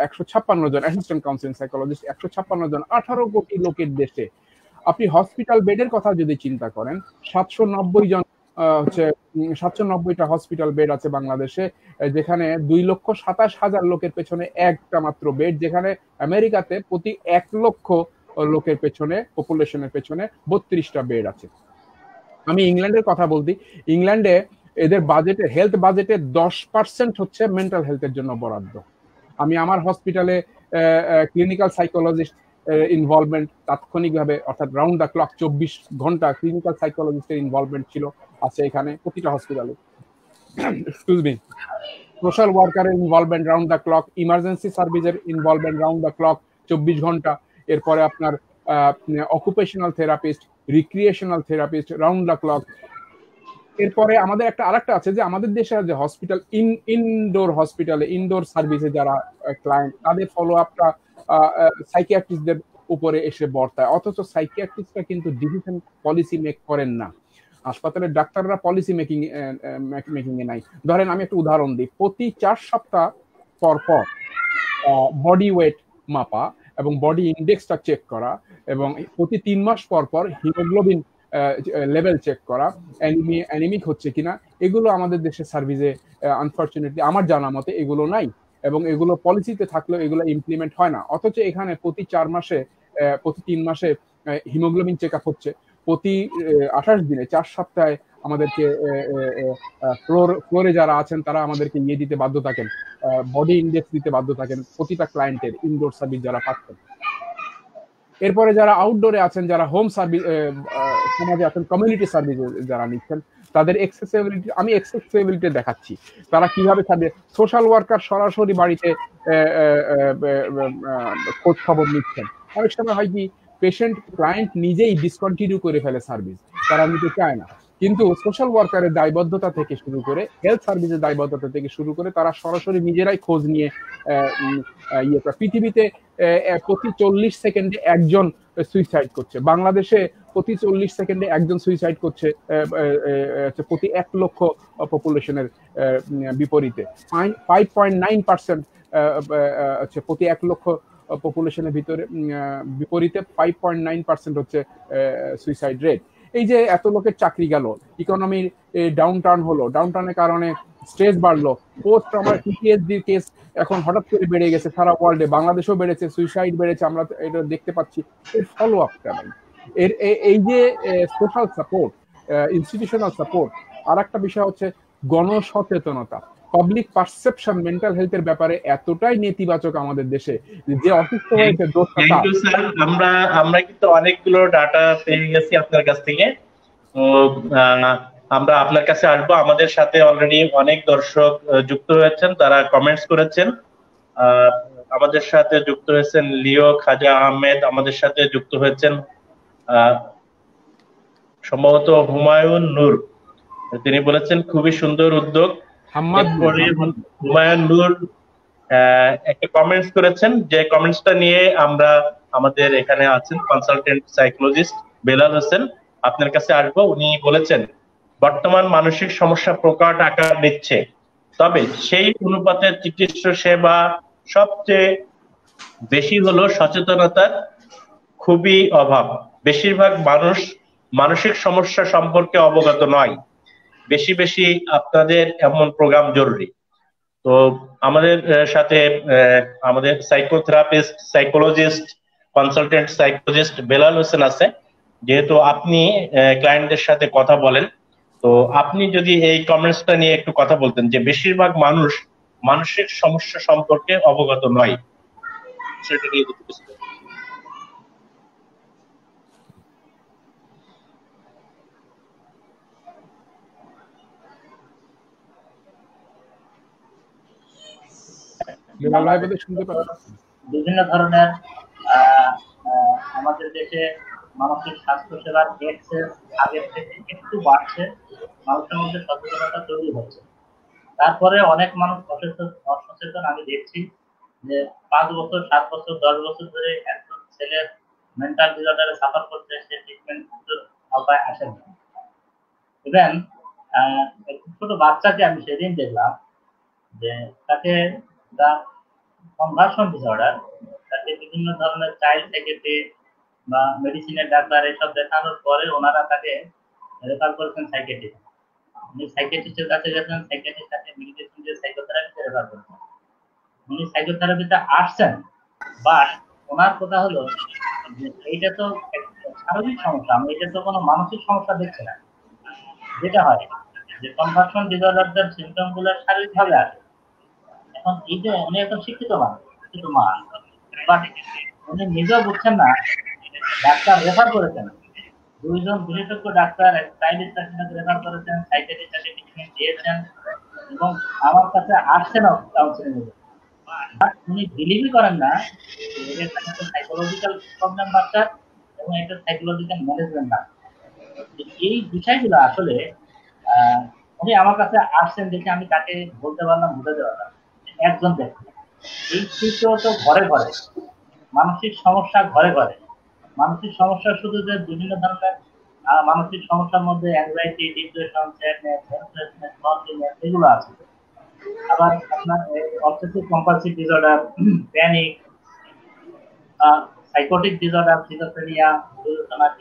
156 জন, অ্যাসিস্ট্যান্ট কাউন্সিলিং সাইকোলজিস্ট 156 জন, 18 কোটি লোকের দেশে। আপনি হসপিটাল বেডের কথা যদি চিন্তা করেন, 790টা হসপিটাল বেড আছে বাংলাদেশে, যেখানে 2,27,000 লোকের পেছনে একটা মাত্র বেড, যেখানে আমেরিকাতে প্রতি 1 লক্ষ লোকের পেছনে, পপুলেশনের পেছনে 32টা বেড আছে। আমি ইংল্যান্ডের কথা বলছি, ইংল্যান্ডে এদের বাজেটে, হেলথ বাজেটের 10% হচ্ছে মেন্টাল হেলথের জন্য বরাদ্দ। আমি আমার হসপিটালে ক্লিনিক্যাল সাইকোলজিস্ট ইনভলভমেন্ট তাৎক্ষণিকভাবে, অর্থাৎ রাউন্ড দ্য ক্লক 24 ঘন্টা ক্লিনিক্যাল সাইকোলজিস্টের ইনভলভমেন্ট ছিল, আছে এখানে প্রতিটা হসপিটালে। Excuse me. সোশ্যাল ওয়ার্কারের involvement round the clock, emergency সার্ভিসের ইনভলভমেন্ট রাউন্ড দ্য ক্লক 24 ঘন্টা। এরপরে আপনার occupational therapist, recreational therapist round the clock, এরপরে আমাদের আরেকটা আছে যে আমাদের দেশে যে হসপিটাল ইনডোর হসপিটালে ইনডোর সার্ভিসে যারা ক্লায়েন্ট, তাদের ফলো আপটা সাইকিয়াট্রিস্টদের উপরে এসে বর্তায়, অথচ সাইকিয়াট্রিস্টরা কিন্তু ডিসিশন পলিসি মেক করেন না। হাসপাতালের ডাক্তাররা পলিসি মেকিং এ নাই। ধরেন আমি একটা উদাহরণ দিই, প্রতি 4 সপ্তাহ পর পর বডি ওয়েট মাপা এবং বডি ইন্ডেক্সটা চেক করা, এবং প্রতি 3 মাস পর পর হিমোগ্লোবিন লেভেল চেক করা, অ্যানিমিক হচ্ছে কিনা, এগুলো আমাদের দেশের সার্ভিসে আনফরচুনেটলি আমার জানা মতে এগুলো নাই, এবং এগুলো পলিসিতে থাকলেও এগুলো ইমপ্লিমেন্ট হয় না। অথচ এখানে প্রতি 4 মাসে প্রতি 3 মাসে হিমোগ্লোবিন চেক আপ হচ্ছে, প্রতি 28 দিনে 4 সপ্তাহে আমাদেরকে ফ্লোরে যারা আছেন তারা আমাদেরকে দিতে বাধ্য থাকেন, বডি ইন্ডেক্স দিতে বাধ্য থাকেন প্রতিটা ক্লায়েন্টের, ইনডোর সার্ভিস যারা পাচ্ছেন। এরপরে যারা আউটডোরে আছেন, যারা হোম সার্ভিস সমাজে আছেন, কমিউনিটি সার্ভিস যারা নিচ্ছেন, তাদের এক্সেসিবিলিটি দেখাচ্ছি, তারা কিভাবে থাকবে। সোশ্যাল ওয়ার্কার সরাসরি বাড়িতে খোঁজ খবর নিচ্ছেন। অনেক সময় হয় কি, পেশেন্ট ক্লায়েন্ট নিজেই ডিসকন্টিনিউ করে ফেলে সার্ভিস, তারা নিতে চায় না, কিন্তু সোশ্যাল ওয়ার্কারের দায়বদ্ধতা থেকে শুরু করে, হেলথ সার্ভিসের দায়বদ্ধতা থেকে শুরু করে, তারা সরাসরি নিজেরাই খোঁজ নিয়ে পৃথিবীতে প্রতি 40 সেকেন্ডে একজন সুইসাইড করছে, বাংলাদেশে প্রতি 40 সেকেন্ডে একজন সুইসাইড করছে প্রতি 1 লক্ষ পপুলেশনের বিপরীতে। 5.9% প্রতি 1 লক্ষ পপুলেশনের বিপরীতে 5.9% হচ্ছে সুইসাইড রেট। এই যে এত লোকের চাকরি গেল, ইকোনমির ডাউনটার্ন হলো, ডাউনটার্নের কারণে স্ট্রেস বাড়লো, পোস্ট ট্রমার পিটিএসডি কেস এখন হঠাৎ করে বেড়ে গেছে সারা ওয়ার্ল্ডে, বাংলাদেশেও বেড়েছে, সুইসাইড বেড়েছে, আমরা এটা দেখতে পাচ্ছি। এর ফলো আপটা নাই। এই যে সোশ্যাল সাপোর্ট, ইনস্টিটিউশনাল সাপোর্ট। আর একটা বিষয় হচ্ছে গণসচেতনতা, পাবলিক পারসেপশন মেন্টাল হেলথের ব্যাপারে এতটাই নেতিবাচক আমাদের দেশে, যে অসুস্থ হয়েছে আমরা কিন্তু অনেকগুলো ডাটা পেয়ে গেছি আপনার কাছ থেকে। তো আমরা আপনার কাছে আসবো। আমাদের সাথে অলরেডি অনেক দর্শক যুক্ত হয়েছেন, তারা কমেন্টস করেছেন। আমাদের সাথে যুক্ত হয়েছেন লিও খাজা আহমেদ, আমাদের সাথে যুক্ত হয়েছেন সম্ভবত হুমায়ুন নূর, তিনি বলেছেন খুবই সুন্দর উদ্যোগ। হুমায়ুন নূর একটা কমেন্টস করেছেন, যে কমেন্টসটা নিয়ে আমরা আমাদের এখানে আছেন কনসালটেন্ট সাইকোলজিস্ট বেলাল হোসেন, আপনার কাছে আসবো। উনি বলেছেন বর্তমান মানসিক সমস্যা প্রকট আকার নিচ্ছে, তবে সেই অনুপাতে চিকিৎসা সেবা সবচেয়ে বেশি হলো সচেতনতার খুবই অভাব। বেশিরভাগ মানুষ মানসিক সমস্যা সম্পর্কে অবগত নয়। বেশি বেশি আপনাদের এমন প্রোগ্রাম জরুরি। তো আমাদের সাথে আমাদের psychotherapist, psychologist, consultant psychologist Belal Hossain আছে। যেহেতু আপনি ক্লায়েন্টদের সাথে কথা বলেন, তো আপনি যদি এই কমেন্টসটা নিয়ে একটু কথা বলতেন, যে বেশিরভাগ মানুষ মানসিক সমস্যা সম্পর্কে অবগত নয়, সেটা নিয়ে যদি কিছু বলেন। বিভিন্ন ধরনের আমাদের দেশে মানসিক স্বাস্থ্য সেবার অ্যাক্সেস আগের থেকে একটু বাড়ছে, মানুষের মধ্যে সচেতনতা তৈরি হচ্ছে। তারপরে অনেক মানুষ অসচেতন। আমি দেখছি যে 5 বছর, 7 বছর, 10 বছর ধরে একজন ছেলের মেন্টাল ডিসঅর্ডারে সাফার করছে, সে ট্রিটমেন্ট আওতায় আসে না। ইভেন ছোট বাচ্চাকে আমি সেদিন দেখলাম যে তাকে কনভার্সন ডিসঅর্ডার, তাকে বিভিন্ন ধরনের চাইল্ড সাইকিয়াট্রি বা মেডিসিনের ডাক্তার এসব দেখানোর পরে ওনারা তাকে রেফার করেছেন সাইকিয়াট্রি। উনি সাইকিয়াট্রিস্টের কাছে গেছেন, সাইকিয়াট্রিস্ট তাকে মেডিকেশন দিয়ে সাইকোথেরাপিতে রেফার করেছেন। উনি সাইকোথেরাপিতে আসছেন, বাট ওনার কথা হলো যে এইটা তো শারীরিক সমস্যা, আমি এটা তো কোনো মানসিক সমস্যা দেখছি না। যেটা হয় যে কনভার্সন ডিসঅর্ডারদের সিমটম গুলো শারীরিক ভাবে আসে। এখন এই যে উনি একজন শিক্ষিত মানুষ, শিক্ষিত মা, বাট উনি নিজেও বুঝছেন না, ডাক্তার রেফার করেছেন, 2 জন বিশেষজ্ঞ ডাক্তার সাইকিয়াট্রিস্ট তাকে রেফার করেছেন, সাইকিয়াট্রিস্ট তাকে ট্রিটমেন্ট দিয়েছেন এবং আমার কাছে আসছেন কাউন্সিলিং এর। উনি বিলিভই করেন না যে এটা একটা সাইকোলজিক্যাল প্রবলেম বাচ্চার এবং এটা সাইকোলজিক্যাল ম্যানেজমেন্ট না। এই বিষয়গুলো আসলে উনি আমার কাছে আসছেন দেখে আমি তাকে বলতে পারলাম, বুঝাতে পারলাম একজন ব্যক্তি। এই চিত্র তো ঘরে ঘরে, মানসিক সমস্যা ঘরে ঘরে। মানসিক সমস্যা শুধু যে বিভিন্ন ধরনের মানসিক সমস্যার মধ্যে anxiety, depression, sadness, helplessness, loneliness এগুলো আছে। আবার আপনার obsessive compulsive disorder, panic, psychotic disorder, schizophrenia,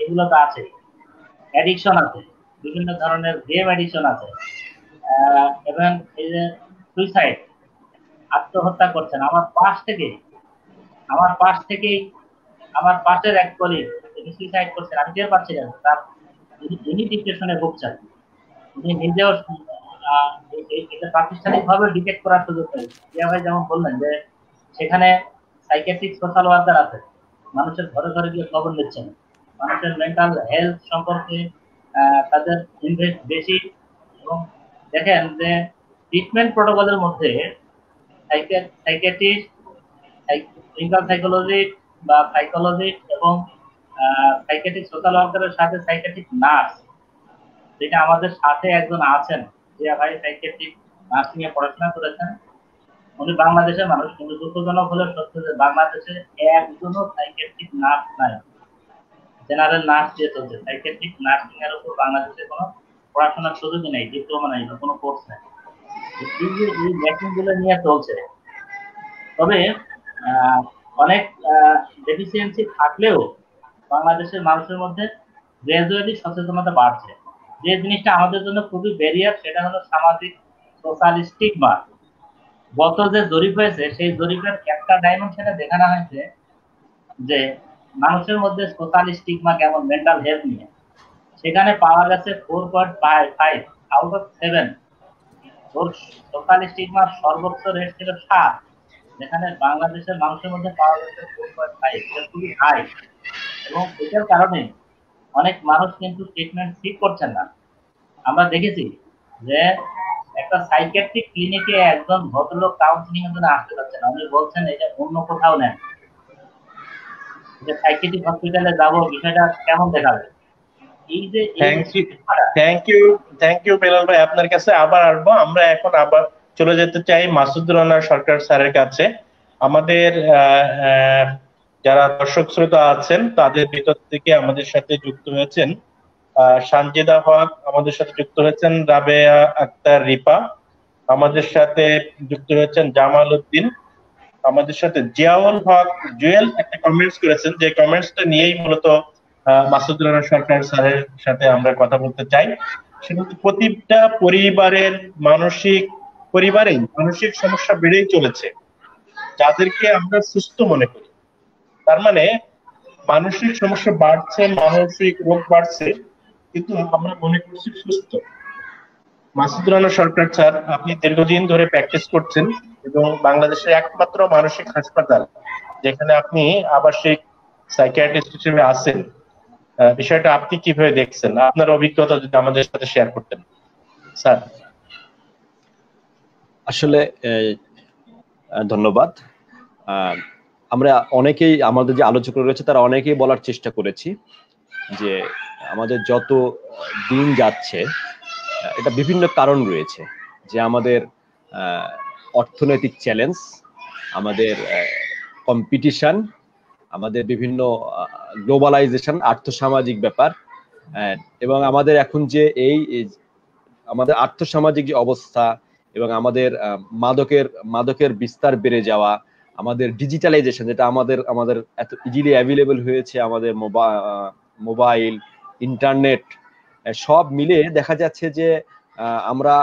এগুলো তো আছে। অ্যাডিকশন আছে, বিভিন্ন ধরনের গেম অ্যাডিকশন আছে, এবং এই যে সুইসাইড, আত্মহত্যা করছেন। আমার পাশের এক কলিগ তিনি সুইসাইড করছেন, আমি টের পাচ্ছি না। তার তিনি ডিপ্রেশনে ভুগছেন, উনি নিজেও এটা প্রাতিষ্ঠানিক ভাবে ডিটেক্ট করার সুযোগ নেই। জিয়া ভাই যেমন বললেন যে সেখানে সাইকিয়াট্রিক সোশ্যাল ওয়ার্কার আছে, মানুষের ঘরে ঘরে গিয়ে খবর নিচ্ছেন, মানুষের মেন্টাল হেলথ সম্পর্কে তাদের ইনভেস্ট বেশি। এবং দেখেন যে ট্রিটমেন্ট প্রোটোকলের মধ্যে সাইকিয়াট্রিস্ট, ক্লিনিক্যাল সাইকোলজিস্ট বা সাইকোলজিস্ট এবং সাইকিয়াট্রিক সোশ্যাল ওয়ার্কারের সাথে সাইকিয়াট্রিক নার্স, যেটা আমাদের সাথে একজন আছেন, জিয়া ভাই সাইকিয়াট্রিক নার্সিং এ পড়াশোনা করেছেন। উনি বাংলাদেশের মানুষ, কিন্তু দুঃখজনক হলে সত্য যে বাংলাদেশে একজনও সাইকিয়াট্রিক নার্স নাই। জেনারেল নার্স দিয়ে চলছে, সাইকিয়াট্রিক নার্সিং এর উপর বাংলাদেশে কোনো পড়াশোনার সুযোগই নেই, ডিপ্লোমা নাই, কোনো কোর্স নেই। এই ল্যাকিং গুলো নিয়ে চলছে। তবে অনেক ডেফিসিয়েন্সি থাকলেও বাংলাদেশের মানুষের মধ্যে গ্রাজুয়ালি সচেতনতা বাড়ছে। যে জিনিসটা আমাদের জন্য খুবই ব্যারিয়ার, সেটা হলো সামাজিক সোশ্যাল স্টিগমা। গত যে জরিপ হয়েছে, সেই জরিপের একটা ডাইমেনশনে দেখানো হয়েছে যে মানুষের মধ্যে সোশ্যাল স্টিগমা কেমন মেন্টাল হেলথ নিয়ে। সেখানে পাওয়া গেছে 4.5 আউট অফ 7। ওর সোশ্যাল স্টিগমার সর্বোচ্চ রেট ছিল 7, যেখানে বাংলাদেশের মানুষের মধ্যে পাওয়া গেছে 4.5। এটা খুবই হাই, এবং এটার কারণে অনেক মানুষ কিন্তু ট্রিটমেন্ট ঠিক করছেন না। আমরা দেখেছি যে একটা সাইকিয়াট্রিক ক্লিনিকে একজন ভদ্রলোক কাউন্সিলিং এর জন্য আসতে পারছেন না, উনি বলছেন এটা অন্য কোথাও নেন, যে সাইকিয়াট্রিক হসপিটালে যাব, বিষয়টা কেমন দেখাবে। এই যে থ্যাংক ইউ বেলাল ভাই, আপনার কাছে আবার আসবো। আমরা এখন আবার চলে যেতে চাই মাসুদুর রহমান সরকার স্যারের কাছে। আমাদের যারা দর্শক শ্রোতা আছেন তাদের ভিতর থেকে আমাদের সাথে যুক্ত হয়েছেন সানজিদা হক, আমাদের সাথে যুক্ত হয়েছেন রাবেয়া আক্তার রিপা, আমাদের সাথে যুক্ত হয়েছেন জামাল উদ্দিন, আমাদের সাথে জিয়াউল হক জুয়েল একটা কমেন্টস করেছেন, যে কমেন্টসটা নিয়েই মূলত মাসুদুর রহমান সরকার স্যারের সাথে আমরা কথা বলতে চাই। সেটা প্রতিটা পরিবারেই মানসিক সমস্যা বেড়েই চলেছে, যাদেরকে আমরা সুস্থ মনে করি। তার মানে মানসিক সমস্যা বাড়ছে, মানসিক রোগ বাড়ছে, কিন্তু আমরা মনে করছি সুস্থ। মাসুদুর রহমান সরকার স্যার, আপনি দীর্ঘদিন ধরে প্র্যাকটিস করছেন এবং বাংলাদেশের একমাত্র মানসিক হাসপাতাল যেখানে আপনি আবাসিক সাইকিয়াট্রিস্ট হিসেবে আছেন, বিষয়টা আপনি কিভাবে দেখছেন? আপনার অভিজ্ঞতা যদি আমাদের সাথে শেয়ার করতেন স্যার। আসলে ধন্যবাদ। আমরা অনেকেই, আমাদের যে আলোচক রয়েছে তারা অনেকেই বলার চেষ্টা করেছি যে আমাদের যত দিন যাচ্ছে এটা বিভিন্ন কারণ রয়েছে, যে আমাদের অর্থনৈতিক চ্যালেঞ্জ, আমাদের কম্পিটিশন, আমাদের বিভিন্ন গ্লোবালাইজেশন, আর্থসামাজিক ব্যাপার, এবং আমাদের এখন যে আমাদের আর্থসামাজিক যে অবস্থা এবং আমাদের মাদকের বিস্তার বেড়ে যাওয়া, আমাদের ডিজিটালাইজেশন, যেটা আমাদের এত ইজিলি অ্যাভেলেবল হয়েছে, আমাদের মোবাইল, ইন্টারনেট, সব মিলে দেখা যাচ্ছে যে আমরা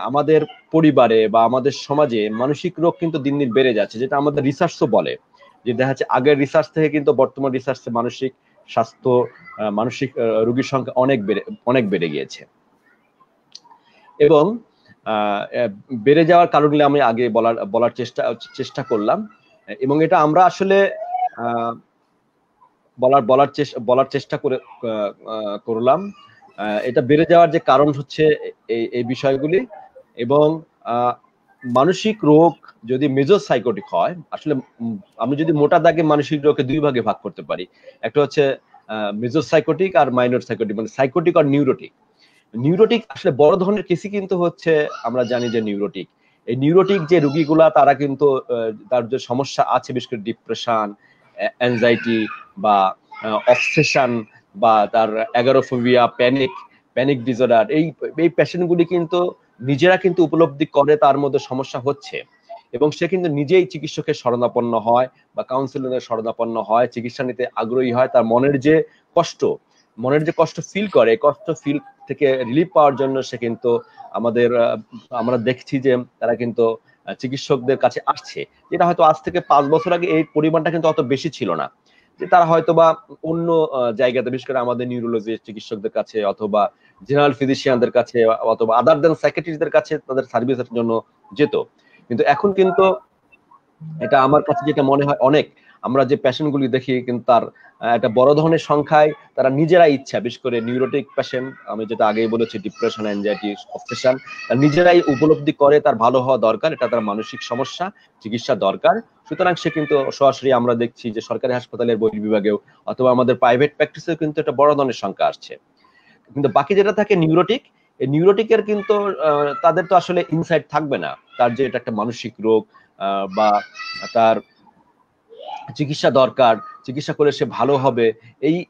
আমাদের পরিবারে বা আমাদের সমাজে মানসিক রোগ কিন্তু দিন দিন বেড়ে যাচ্ছে, যেটা আমাদের রিসার্চও বলে। যে দেখা যাচ্ছে আগের রিসার্চ থেকে কিন্তু বর্তমান রিসার্চে মানসিক স্বাস্থ্য, মানসিক রোগীর সংখ্যা অনেক বেড়ে গিয়েছে। এবং বেড়ে যাওয়ার কারণগুলো আমি আগে বলার চেষ্টা করলাম, এবং এটা আমরা আসলে বলার চেষ্টা করলাম। এটা বেড়ে যাওয়ার যে কারণ হচ্ছে এই বিষয়গুলি। এবং মানসিক রোগ যদি মেজর সাইকোটিক হয়, আসলে আমি যদি মোটা দাগে মানসিক রোগকে দুই ভাগে ভাগ করতে পারি, একটা হচ্ছে মেজর সাইকোটিক আর মাইনর সাইকোটিক, মানে সাইকোটিক আর নিউরোটিক। নিউরোটিক আসলে বড় ধরনের কেসই কিন্তু হচ্ছে, আমরা জানি যে নিউরোটিক, এই নিউরোটিক যে রোগীগুলা তারা কিন্তু তার যে সমস্যা আছে, বিশেষ করে ডিপ্রেশন, অ্যাংজাইটি বা অবসেশন বা তার অ্যাগোরাফোবিয়া, প্যানিক ডিসঅর্ডার, এই পেশেন্টগুলি কিন্তু নিজেরা কিন্তু উপলব্ধি করে তার মধ্যে সমস্যা হচ্ছে, এবং সে কিন্তু নিজেই চিকিৎসকের শরণাপন্ন হয় বা কাউন্সিলরের শরণাপন্ন হয়, চিকিৎসা নিতে আগ্রহী হয়। তার মনের যে কষ্ট ফিল করে, কষ্ট ফিল থেকে রিলিফ পাওয়ার জন্য সে কিন্তু আমরা দেখছি যে তারা কিন্তু চিকিৎসকদের কাছে আসছে, যেটা হয়তো আজ থেকে 5 বছর আগে এই পরিমাণটা কিন্তু অত বেশি ছিল না। যে তারা হয়তো বা অন্য জায়গাতে, বিশেষ করে আমাদের নিউরোলজি চিকিৎসকদের কাছে অথবা জেনারেল ফিজিশিয়ানদের কাছে অথবা আদার দেন সাইকিয়াট্রিস্টদের কাছে তাদের সার্ভিসের জন্য যেত। কিন্তু এখন কিন্তু এটা আমার কাছে যেটা মনে হয়, অনেক আমরা যে পেশেন্টগুলি দেখি কিন্তু তার একটা বড় ধরনের সংখ্যায় তারা নিজেরাই ইচ্ছা, বিশেষ করে নিউরোটিক পেশেন্ট, আমি যেটা আগেই বলেছি ডিপ্রেশন, অ্যাংজাইটি, অবসেশন, নিজেরাই উপলব্ধি করে তার ভালো হওয়া দরকার, এটা তার মানসিক সমস্যা, চিকিৎসা দরকার। সুতরাং সে কিন্তু সরাসরি আমরা দেখছি যে সরকারি হাসপাতালের বহির্বিভাগেও অথবা আমাদের প্রাইভেট প্র্যাকটিসেও কিন্তু একটা বড় ধরনের সংখ্যা আসছে। কিন্তু বাকি যেটা থাকে নিউরোটিক, এই নিউরোটিকের কিন্তু তাদের তো আসলে ইনসাইট থাকবে না, তার যে এটা একটা মানসিক রোগ বা তার চিকিৎসা দরকার, চিকিৎসা করে সে ভালো হবে,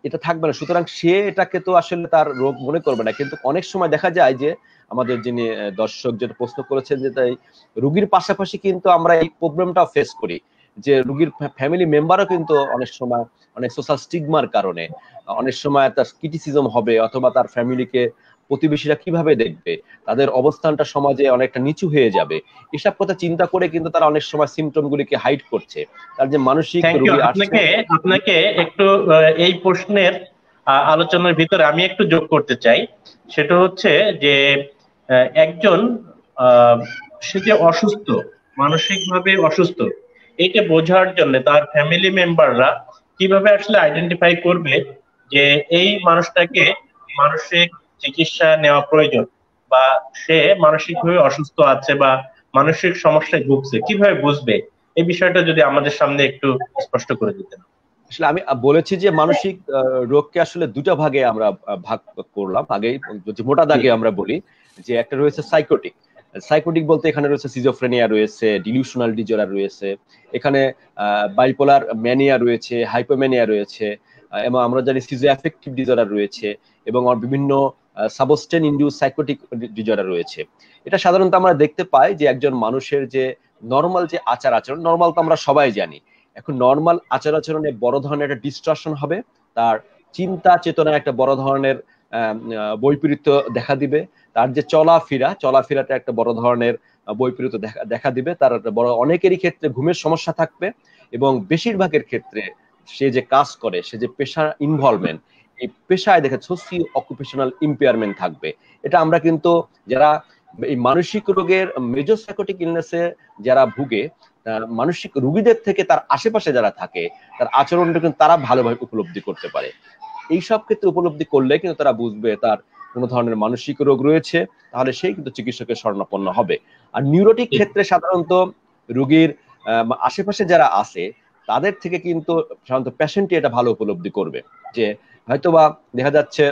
এটা থাকবে না। সুতরাং সে এটাকে তো আসলে তার রোগ মনে করবে না। কিন্তু অনেক সময় দেখা যায় যে আমাদের যিনি দর্শক যেটা প্রশ্ন করেছেন, যে তাই রোগীর পাশাপাশি কিন্তু আমরা এই প্রবলেমটা ফেস করি, যে রোগীর ফ্যামিলি মেম্বারও কিন্তু অনেক সময় অনেক সোশ্যাল স্টিগমার কারণে অনেক সময় তার ক্রিটিসিজম হবে, অথবা তার ফ্যামিলিকে প্রতিবেশীরা কিভাবে দেখবে, তাদের অবস্থানটা সমাজে অনেকটা নিচু হয়ে যাবে, এসব কথা চিন্তা করে কিন্তু তারা অনেক সময় সিমটম গুলিকে হাইড করছে। তার যে মানসিক রোগী আপনাকে একটু এই প্রশ্নের আলোচনার ভিতরে আমি একটু যোগ করতে চাই। সেটা হচ্ছে যে একজন সে যে অসুস্থ, মানসিকভাবে অসুস্থ, এটা বোঝার জন্য তার ফ্যামিলি মেম্বাররা কিভাবে আসলে আইডেন্টিফাই করবে যে এই মানুষটাকে মানসিক চিকিৎসা নেওয়া প্রয়োজন, বা সে মানসিকভাবে অসুস্থ আছে বা মানসিক সমস্যায় ভুগছে, কিভাবে বুঝবে? এই বিষয়টা যদি আমাদের সামনে একটু স্পষ্ট করে দিতেন। আসলে আমি বলেছি যে মানসিক রোগকে আসলে দুটা ভাগে আমরা ভাগ করলাম। আগে যদি মোটা দাগে আমরা বলি যে একটা রয়েছে সাইকোটিক বলতে এখানে রয়েছে সিজোফ্রেনিয়া রয়েছে, ডিলিউশনাল ডিজঅর্ডার রয়েছে, এখানে বাইপোলার ম্যানিয়া রয়েছে, হাইপোম্যানিয়া রয়েছে, এবং আমরা জানি সিজো অ্যাফেক্টিভ ডিজঅর্ডার রয়েছে, এবং বিভিন্ন সাবস্টেন ইনডিউস সাইকোটিক ডিজঅর্ডার রয়েছে। এটা সাধারণত আমরা দেখতে পাই যে একজন মানুষের যে নর্মাল যে আচার আচরণ, নর্মাল তো আমরা সবাই জানি, এখন নর্মাল আচার আচরণে বড় ধরনের একটা ডিস্টর্শন হবে, তার চিন্তা চেতনায় একটা বড় ধরনের বৈপরীত্য দেখা দিবে, তার যে চলাফেরাটা একটা বড় ধরনের বৈপরীত্য দেখা দিবে, তার বড় অনেকেরই ক্ষেত্রে ঘুমের সমস্যা থাকবে, এবং বেশিরভাগের ক্ষেত্রে সে যে কাজ করে, সে যে পেশা ইনভলভমেন্ট, এই পেশায় দেখা সোশিও অকুপেশনাল ইম্পেয়ারমেন্ট থাকবে। এটা আমরা কিন্তু যারা এই মানসিক রোগের মেজর সাইকোটিক ইলনেসে যারা ভুগে, মানসিক রোগীদের থেকে তার আশেপাশে যারা থাকে তার আচরণটা কিন্তু তারা ভালোভাবে উপলব্ধি করতে পারে। এইসব ক্ষেত্রে উপলব্ধি করলে কিন্তু তারা বুঝবে তার কোনো ধরনের মানসিক রোগ রয়েছে, তাহলে সেই কিন্তু চিকিৎসকের শরণাপন্ন হবে। আর নিউরোটিক ক্ষেত্রে সাধারণত রোগীর আশেপাশে যারা আছে তাদের থেকে কিন্তু সাধারণত পেশেন্টই এটা ভালো উপলব্ধি করবে, যে হয়তোবা দেখা যাচ্ছে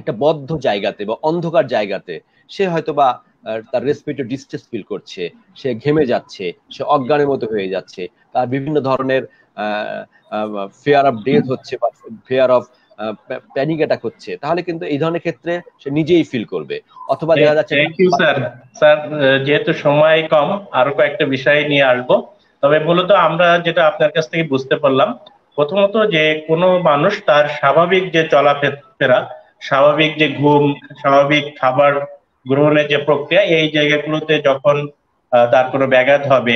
একটা বদ্ধ জায়গাতে বা অন্ধকার জায়গাতে সে হয়তোবা তার রেসপিরেটরি ডিস্ট্রেস ফিল করছে, সে ঘেমে যাচ্ছে, সে অজ্ঞানের মতো হয়ে যাচ্ছে, তার বিভিন্ন ধরনের ফিয়ার অফ ডেথ হচ্ছে বা ফিয়ার অফ প্যানিক অ্যাটাক হচ্ছে, তাহলে কিন্তু এই ধরনের ক্ষেত্রে সে নিজেই ফিল করবে। অথবা দেখা যাচ্ছে স্যার যেহেতু সময় কম, আরো কয়েকটা বিষয় নিয়ে আসবো। তবে মূলত আমরা যেটা আপনার কাছ থেকে বুঝতে পারলাম, প্রথমত যে কোনো মানুষ তার স্বাভাবিক যে চলাফেরা, স্বাভাবিক যে ঘুম, স্বাভাবিক খাবার গ্রহণের যে প্রক্রিয়া, এই জায়গাগুলোতে যখন তার কোনো ব্যাঘাত হবে,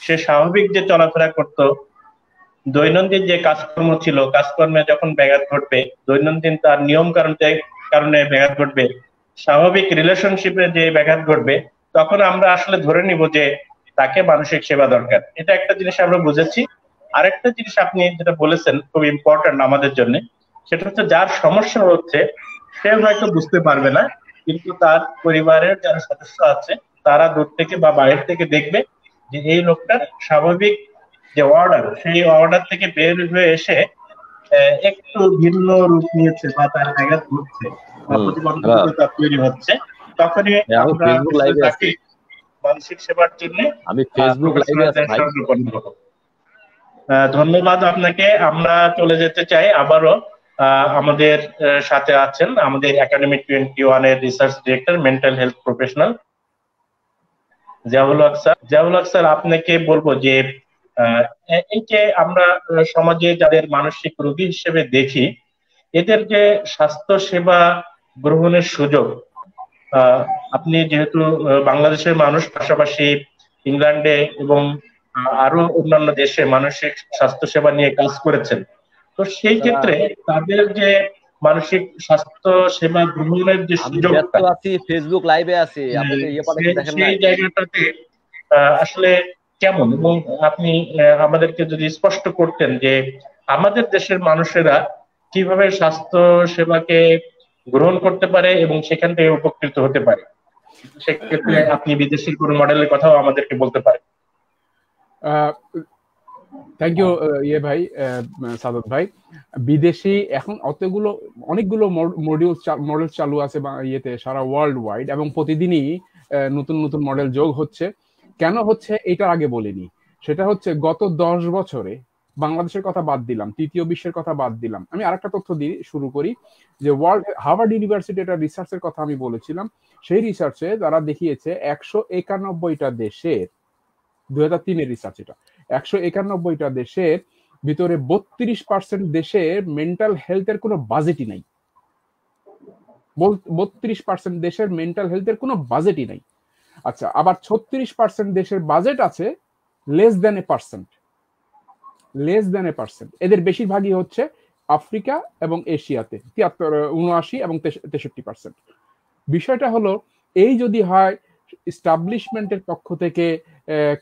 সে স্বাভাবিক যে চলাফেরা করতো, দৈনন্দিন যে কাজকর্ম ছিল, কাজকর্মে যখন ব্যাঘাত ঘটবে, দৈনন্দিন তার নিয়ম কারণে ব্যাঘাত ঘটবে, স্বাভাবিক রিলেশনশিপে যে ব্যাঘাত ঘটবে, তখন আমরা আসলে ধরে নিব যে তাকে মানসিক সেবা দরকার। এটা একটা জিনিস আমরা বুঝেছি। আরেকটা জিনিস আপনি যেটা বলেছেন খুব ইম্পর্টেন্ট আমাদের জন্য, সেটা হচ্ছে যার সমস্যা হচ্ছে সে হয়তো বুঝতে পারবে না, কিন্তু তার পরিবারের যারা সদস্য আছে তারা দূর থেকে বা বাইরে থেকে দেখবে যে এই লোকটার স্বাভাবিক যে অর্ডার, সেই অর্ডার থেকে বের হয়ে এসে একটু ভিন্ন রূপ নিয়েছে বা তার ব্যাঘাত ঘটছে। প্রতিবন্ধকতা তৈরি হচ্ছে, তখনই আমরা ফেসবুক লাইভে তাকে মানসিক সেবার জন্য আমি ফেসবুক লাইভে আছি ভাই। ধন্যবাদ আপনাকে। আমরা চলে যেতে চাই আবারও। আমাদের সাথে আছেন আমাদের একাডেমি 21 এর research director, mental health professional Ziaul Haque sir. Ziaul Haque sir, আপনাকে বলবো যে এই যে আমরা সমাজে যাদের মানসিক রোগী হিসেবে দেখি, এদের যে স্বাস্থ্য সেবা গ্রহণের সুযোগ, আপনি যেহেতু বাংলাদেশের মানুষ, পাশাপাশি ইংল্যান্ডে এবং আরো অন্যান্য দেশে মানসিক স্বাস্থ্য সেবা নিয়ে কাজ করেছেন, তো সেই ক্ষেত্রে তাদের যে মানসিক স্বাস্থ্য সেবা গ্রহণের যে সুযোগটা, ফেসবুক লাইভে আছে, সেই জায়গাটাতে আসলে কেমন, এবং আপনি আমাদেরকে যদি স্পষ্ট করতেন যে আমাদের দেশের মানুষেরা কিভাবে স্বাস্থ্য সেবাকে গ্রহণ করতে পারে এবং সেখান থেকে উপকৃত হতে পারে, সেক্ষেত্রে আপনি বিদেশের কোনো মডেলের কথাও আমাদেরকে বলতে পারেন। থ্যাংক ইউ ভাই, সাদত ভাই। বিদেশি এখন অনেকগুলো মডেল চালু আছে ইয়েতে সারা ওয়ার্ল্ড ওয়াইড, এবং প্রতিদিনই নতুন নতুন মডেল যোগ হচ্ছে। কেন হচ্ছে এটার আগে বলিনি, সেটা হচ্ছে গত 10 বছরে বাংলাদেশের কথা বাদ দিলাম, তৃতীয় বিশ্বের কথা বাদ দিলাম, আমি আরেকটা তথ্য দিয়ে শুরু করি যে হার্ভার্ড ইউনিভার্সিটি একটা রিসার্চের কথা আমি বলেছিলাম। সেই রিসার্চে তারা দেখিয়েছে 191টা দেশের, 2003-এর রিসার্চ এটা, 191টা দেশের ভিতরে 32% দেশের মেন্টাল হেলথের কোনো বাজেটই নাই। 32% দেশের মেন্টাল হেলথের কোনো বাজেটই নাই। আচ্ছা, আবার 36% দেশের বাজেট আছে লেস দ্যান এ পার্সেন্ট। এদের বেশিরভাগই হচ্ছে আফ্রিকা এবং এশিয়াতে, 79 এবং 63%। বিষয়টা হলো, এই যদি হয় এস্টাবলিশমেন্টের পক্ষ থেকে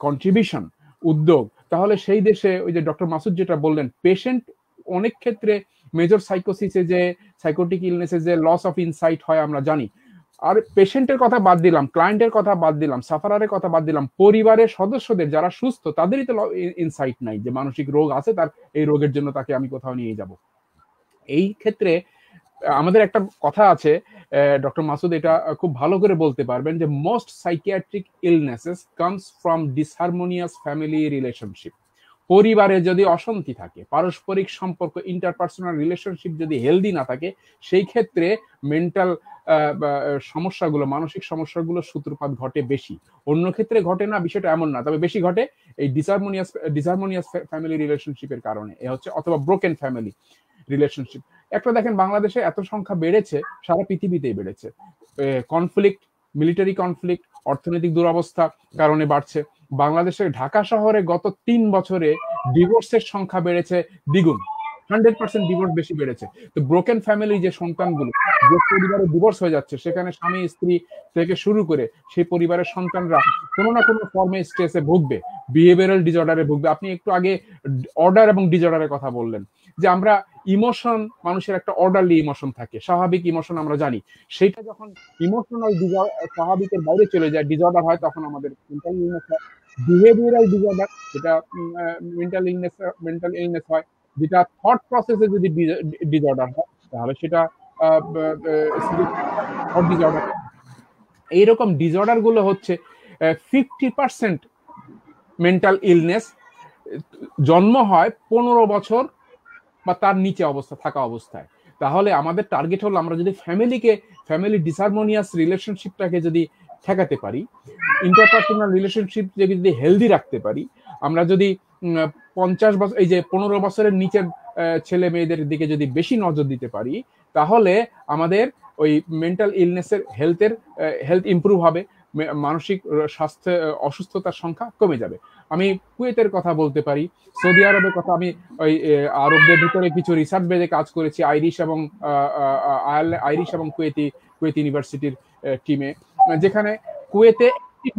কন্ট্রিবিউশন, উদ্যোগ, তাহলে সেই দেশে ওই যে ডক্টর মাসুদ যেটা বললেন, পেশেন্ট অনেক ক্ষেত্রে মেজর সাইকোসিসে যে সাইকোটিক ইলনেসে যে লস অফ ইনসাইট হয় আমরা জানি। আর পেশেন্টের কথা বাদ দিলাম, ক্লায়েন্টের কথা বাদ দিলাম, সাফারারের কথা বাদ দিলাম, পরিবারের সদস্যদের যারা সুস্থ তাদেরই তো ইনসাইট নাই যে মানসিক রোগ আছে, তার এই রোগের জন্য তাকে আমি কোথাও নিয়ে যাব। এই ক্ষেত্রে আমাদের একটা কথা আছে, ডক্টর মাসুদ এটা খুব ভালো করে বলতে পারবেন, যে most psychiatric illnesses comes from disharmonious family relationship. পরিবারে যদি অশান্তি থাকে, পারস্পরিক সম্পর্ক, ইন্টারপার্সোনাল রিলেশনশিপ যদি হেলদি না থাকে, সেই ক্ষেত্রে মেন্টাল সমস্যাগুলো, মানসিক সমস্যাগুলো সূত্রপাত ঘটে বেশি। অন্য ক্ষেত্রে ঘটে না, বিষয়টা এমন না, তবে বেশি ঘটে এই ডিসহারমোনিয়াস ফ্যামিলি রিলেশনশিপের কারণে, এ হচ্ছে, অথবা ব্রোকেন ফ্যামিলি রিলেশনশিপ। একটা দেখেন, বাংলাদেশে এত সংখ্যা বেড়েছে, সারা পৃথিবীতেই বেড়েছে। কনফ্লিক্ট, মিলিটারি কনফ্লিক্ট, অর্থনৈতিক দুরবস্থা কারণে বাড়ছে। বাংলাদেশের ঢাকা শহরে গত 3 বছরে ডিভোর্সের সংখ্যা বেড়েছে দ্বিগুণ, 100% ডিভোর্স বেশি বেড়েছে। তো ব্রোকেন ফ্যামিলি যে সন্তানগুলো, যে পরিবারে ডিভোর্স হয়ে যাচ্ছে, সেখানে স্বামী স্ত্রী থেকে শুরু করে সেই পরিবারের সন্তানরা কোনো না কোনো ফর্মে স্ট্রেসে ভুগবে, বিহেভিয়ারাল ডিসঅর্ডারে ভুগবে। আপনি একটু আগে অর্ডার এবং ডিসঅর্ডারের কথা বললেন, যে আমরা ইমোশন, মানুষের একটা অর্ডারলি ইমোশন থাকে, স্বাভাবিক ইমোশন আমরা জানি, সেইটা যখন ইমোশনাল স্বাভাবিকের বাইরে চলে যায়, ডিসঅর্ডার হয়, তখন আমাদের মেন্টাল ইলনেস হয়। বিহেভিয়ারাল ডিসঅর্ডার, যেটা মেন্টাল ইলনেস হয়, যেটা থট প্রসেসে যদি ডিসঅর্ডার হয়, তাহলে সেটা থট ডিসঅর্ডার। এইরকম ডিসঅর্ডার গুলো হচ্ছে 50% মেন্টাল ইলনেস জন্ম হয় 15 বছর বা তার নিচে থাকা অবস্থায়। তাহলে আমাদের টার্গেট হলো, আমরা যদি ফ্যামিলি ডিসহারমোনিয়াস রিলেশনশিপটাকে যদি ঠেকাতে পারি, ইন্টারপার্সোনাল রিলেশনশিপ যদি হেলদি রাখতে পারি, আমরা যদি 50 বছর, এই যে 15 বছরের নিচের ছেলে মেয়েদের দিকে যদি বেশি নজর দিতে পারি, তাহলে আমাদের ওই মেন্টাল ইলনেসের হেলথ ইমপ্রুভ হবে, মানসিক স্বাস্থ্য অসুস্থতার সংখ্যা কমে যাবে। আমি কুয়েতের কথা বলতে পারি, সৌদি আরবের কথা, আমি ওই আরবদের ভিতরে কিছু রিসার্চ বেজে কাজ করেছি, আইরিশ এবং কুয়েত ইউনিভার্সিটির টিমে, যেখানে কুয়েতে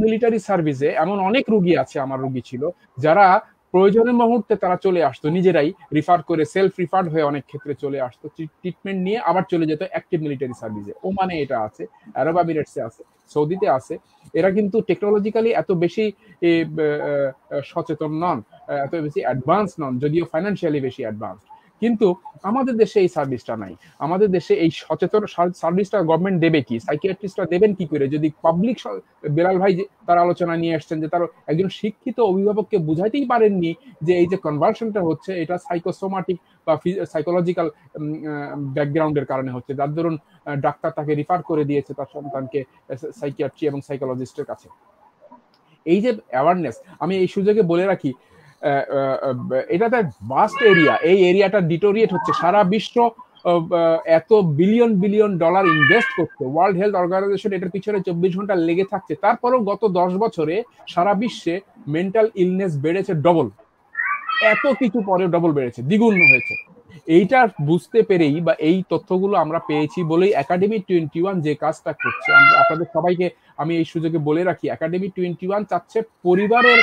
মিলিটারি সার্ভিসে এমন অনেক রোগী আছে, আমার রোগী ছিল, যারা প্রয়োজনের মুহূর্তে তারা চলে আসতো, নিজেরাই রিফার করে, সেলফ রিফার্ড হয়ে অনেক ক্ষেত্রে চলে আসতো, ট্রিটমেন্ট নিয়ে আবার চলে যেত অ্যাক্টিভ মিলিটারি সার্ভিসে। ওমানে এটা আছে, আরব আমিরেটসে আছে, সৌদিতে আছে। এরা কিন্তু টেকনোলজিক্যালি এত বেশি সচেতন নন, এত বেশি অ্যাডভান্স নন, যদিও ফাইন্যান্সিয়ালি বেশি অ্যাডভান্স, কিন্তু আমাদের দেশে এই সার্ভিসটা নাই। আমাদের দেশে এই সচেতন সার্ভিসটা গভর্নমেন্ট দেবে কি, সাইকিয়াট্রিস্টরা দেবেন কি করে, যদি পাবলিক, বেলাল ভাই তার আলোচনা নিয়ে আসছেন যে তার একজন শিক্ষিত অভিভাবককে বুঝাইতেই পারেননি যে এই যে কনভার্সনটা হচ্ছে এটা সাইকোসোমাটিক বা সাইকোলজিক্যাল ব্যাকগ্রাউন্ডের কারণে হচ্ছে, যার দরুন ডাক্তার তাকে রিফার করে দিয়েছে তার সন্তানকে সাইকিয়াট্রি এবং সাইকোলজিস্টের কাছে। এই যে অ্যাওয়ারনেস, আমি এই সুযোগে বলে রাখি, এটা একটা ভাস্ট এরিয়া, এই এরিয়াটা ডিটোরিয়েট হচ্ছে, সারা বিশ্ব এত বিলিয়ন বিলিয়ন ডলার ইনভেস্ট করছে, ওয়ার্ল্ড হেলথ অর্গানাইজেশন এটার পিছনে 24 ঘন্টা লেগে থাকছে, তারপরেও গত 10 বছরে সারা বিশ্বে মেন্টাল ইলনেস বেড়েছে ডবল, এত কিছু পরে ডবল বেড়েছে, দ্বিগুণ হয়েছে। এইটা বুঝতে পেরেই বা এই তথ্যগুলো আমরা পেয়েছি বলেই একাডেমি 21 যে কাজটা করছে, আপনাদের সবাইকে আমি এই সুযোগে বলে রাখি, একাডেমি 21 চাচ্ছে পরিবারের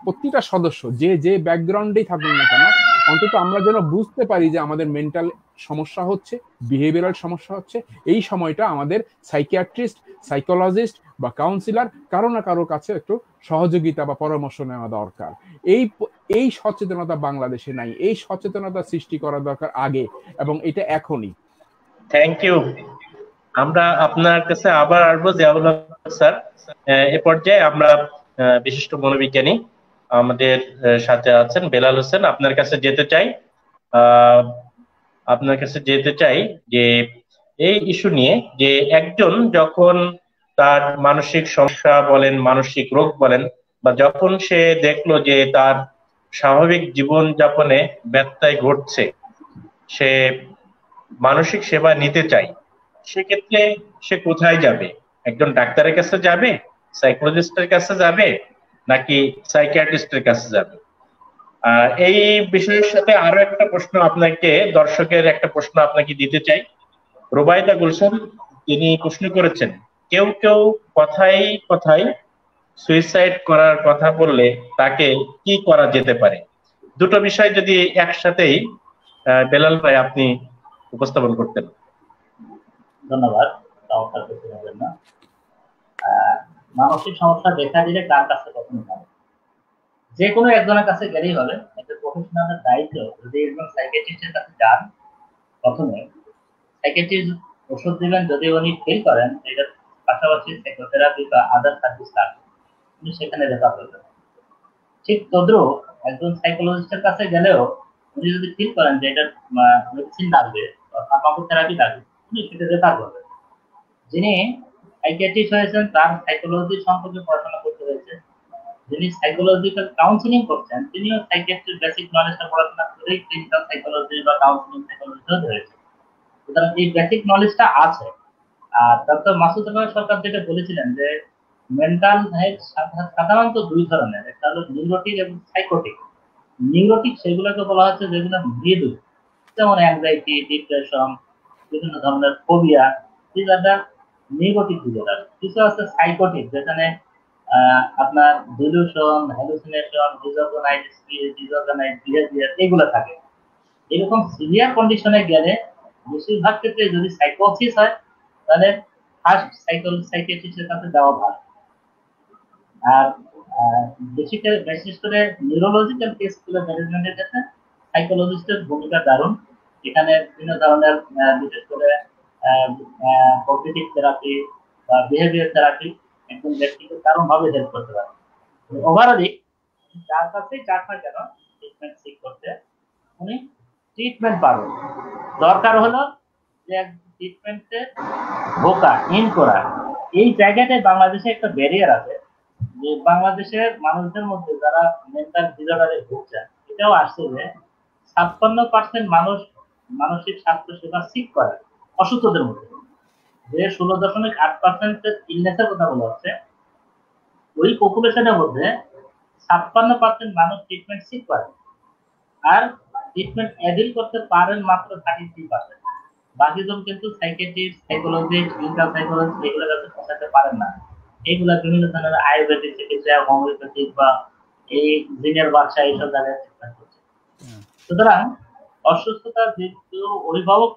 প্রতিটা সদস্য যে যে ব্যাকগ্রাউন্ডেই থাকুন না কেন, অন্তত আমরা যেন বুঝতে পারি যে আমাদের মেন্টাল সমস্যা হচ্ছে, বিহেভিয়ারাল সমস্যা হচ্ছে, এই সময়টা আমাদের সাইকিয়াট্রিস্ট, সাইকোলজিস্ট বা কাউন্সিলর কারো না কারোর কাছে একটু সহযোগিতা বা পরামর্শ নেওয়া দরকার। এই সচেতনতা বাংলাদেশে নাই, এই সচেতনতা সৃষ্টি করা দরকার আগে, এবং এটা এখনই। Thank you. আমরা আপনার কাছে আবার আসবো জিয়াউল হক স্যার। এ পর্যায়ে আমরা বিশিষ্ট মনোবিজ্ঞানী আমাদের সাথে আছেন বেলাল হোসেন, আপনার কাছে যেতে চাই যে এই ইস্যু নিয়ে, যে একজন যখন তার মানসিক সমস্যা বলেন, মানসিক রোগ বলেন, বা যখন সে দেখলো যে তার স্বাভাবিক জীবন যাপনে ব্যত্যয় ঘটছে, সে মানসিক সেবা নিতে চায়, সেক্ষেত্রে সে কোথায় যাবে? একজন ডাক্তারের কাছে যাবে, সাইকোলজিস্টের কাছে যাবে, নাকি সাইকিয়াট্রিস্টের কাছে যাবে? এই বিষয়ের সাথে আরো একটা প্রশ্ন আপনাকে, দর্শকের একটা প্রশ্ন আপনাকে দিতে চাই। রুবাইদা গুলশান তিনি প্রশ্ন করেছেন, কেউ কেউ কথায় কথায় সুইসাইড করার কথা বললে তাকে কি করা যেতে পারে? দুটো বিষয় যদি একসাথেই বেলাল ভাই আপনি উপস্থাপন করতেন। ধন্যবাদ চমৎকার প্রশ্নের জন্য। মানসিক সমস্যা দেখা দিলে কার কাছে কখনো যাবে? যে কোনো একজনের কাছে গেলেই হবে। একটা প্রফেশনালের দায়িত্ব, যদি একজন সাইকিয়াট্রিস্টের কাছে যান, প্রথমে সাইকিয়াট্রিস্ট ওষুধ দিবেন, যদি উনি ফিল করেন এটার পাশাপাশি সাইকোথেরাপি বা আদার সার্ভিস আছে, উনি সেখানে রেফার করবেন। ঠিক তদ্রুপ একজন সাইকোলজিস্টের কাছে গেলেও উনি যদি ফিল করেন যে এটার মেডিসিন লাগবে বা ফার্মাকোথেরাপি লাগবে, উনি সেটা রেফার করবেন। যিনি সাইকিয়াট্রিস্ট হয়েছেন তার সাইকোলজি সম্পর্কে পড়াশোনা করতে হয়েছে, যিনি সাইকোলজিক্যাল কাউন্সিলিং করছেন তিনিও সাইকিয়াট্রির বেসিক নলেজটা পড়াশোনা করেই ক্লিনিক্যাল সাইকোলজি বা কাউন্সিলিং সাইকোলজি হয়েছে। সুতরাং এই বেসিক নলেজটা আছে। আর ডক্টর মাসুদ আহমেদ সরকার যেটা বলেছিলেন যে মেন্টাল হেলথ সাধারণত দুই ধরনের, একটা হলো নিউরোটিক এবং সাইকোটিক। নিউরোটিক সেগুলোকে বলা হচ্ছে যেগুলো মৃদু, যেমন অ্যাংজাইটি, ডিপ্রেশন, বিভিন্ন ধরনের phobia, these are the neurotic disorder. কিছু আছে সাইকোটিক, যেখানে আপনার ডিলুশন, হ্যালুসিনেশন, ডিসঅর্গানাইজ বিহেভিয়ার এগুলো থাকে। এরকম সিভিয়ার কন্ডিশনে গেলে বেশিরভাগ ক্ষেত্রে যদি সাইকোসিস হয় তাহলে ফার্স্ট সাইকিয়াট্রিস্টের কাছে যাওয়া ভালো। আর বিশেষ করে নিউরোলজিক্যাল কেসগুলো ম্যানেজমেন্টের ক্ষেত্রে সাইকোলজিস্টের ভূমিকা দারুণ। এখানে বিভিন্ন ধরনের বিশেষ করে কগনিটিভ থেরাপি বা বিহেভিয়ার থেরাপি একজন ব্যক্তিকে দারুণভাবে হেল্প করতে পারে। ওভারঅলি যার কাছেই যাক না কেন ট্রিটমেন্ট সিক করতে, উনি ট্রিটমেন্ট পাবেন। দরকার হলো যে ট্রিটমেন্টে ঢোকা, ইন করা। এই জায়গাটায় বাংলাদেশে একটা ব্যারিয়ার আছে, যে বাংলাদেশের মানুষদের মধ্যে যারা মেন্টাল ডিসঅর্ডারে ভুগছেন, এটাও আসছে যে 56% মানুষ মানসিক স্বাস্থ্য সেবা সিক করে অসুস্থদের মধ্যে। যে 16.8% ইলনেসের কথা বলা হচ্ছে, ওই পপুলেশনের মধ্যে 56% মানুষ ট্রিটমেন্ট সিক করে, আর ট্রিটমেন্ট অ্যাডিল করতে পারেন মাত্র 33%। বাকিজন কিন্তু সাইকিয়াট্রিস্ট, সাইকোলজিস্ট, ক্লিনিক্যাল সাইকোলজিস্ট এগুলোর কাছে পৌঁছাতে পারেন না। এইগুলা বিভিন্ন ধরনের আয়ুর্বেদিক চিকিৎসা, হোমিওপ্যাথিক বা এই জিনের বাচ্চা এইসব জায়গায় ট্রিটমেন্ট করছে। সুতরাং অসুস্থতার যেহেতু অভিভাবক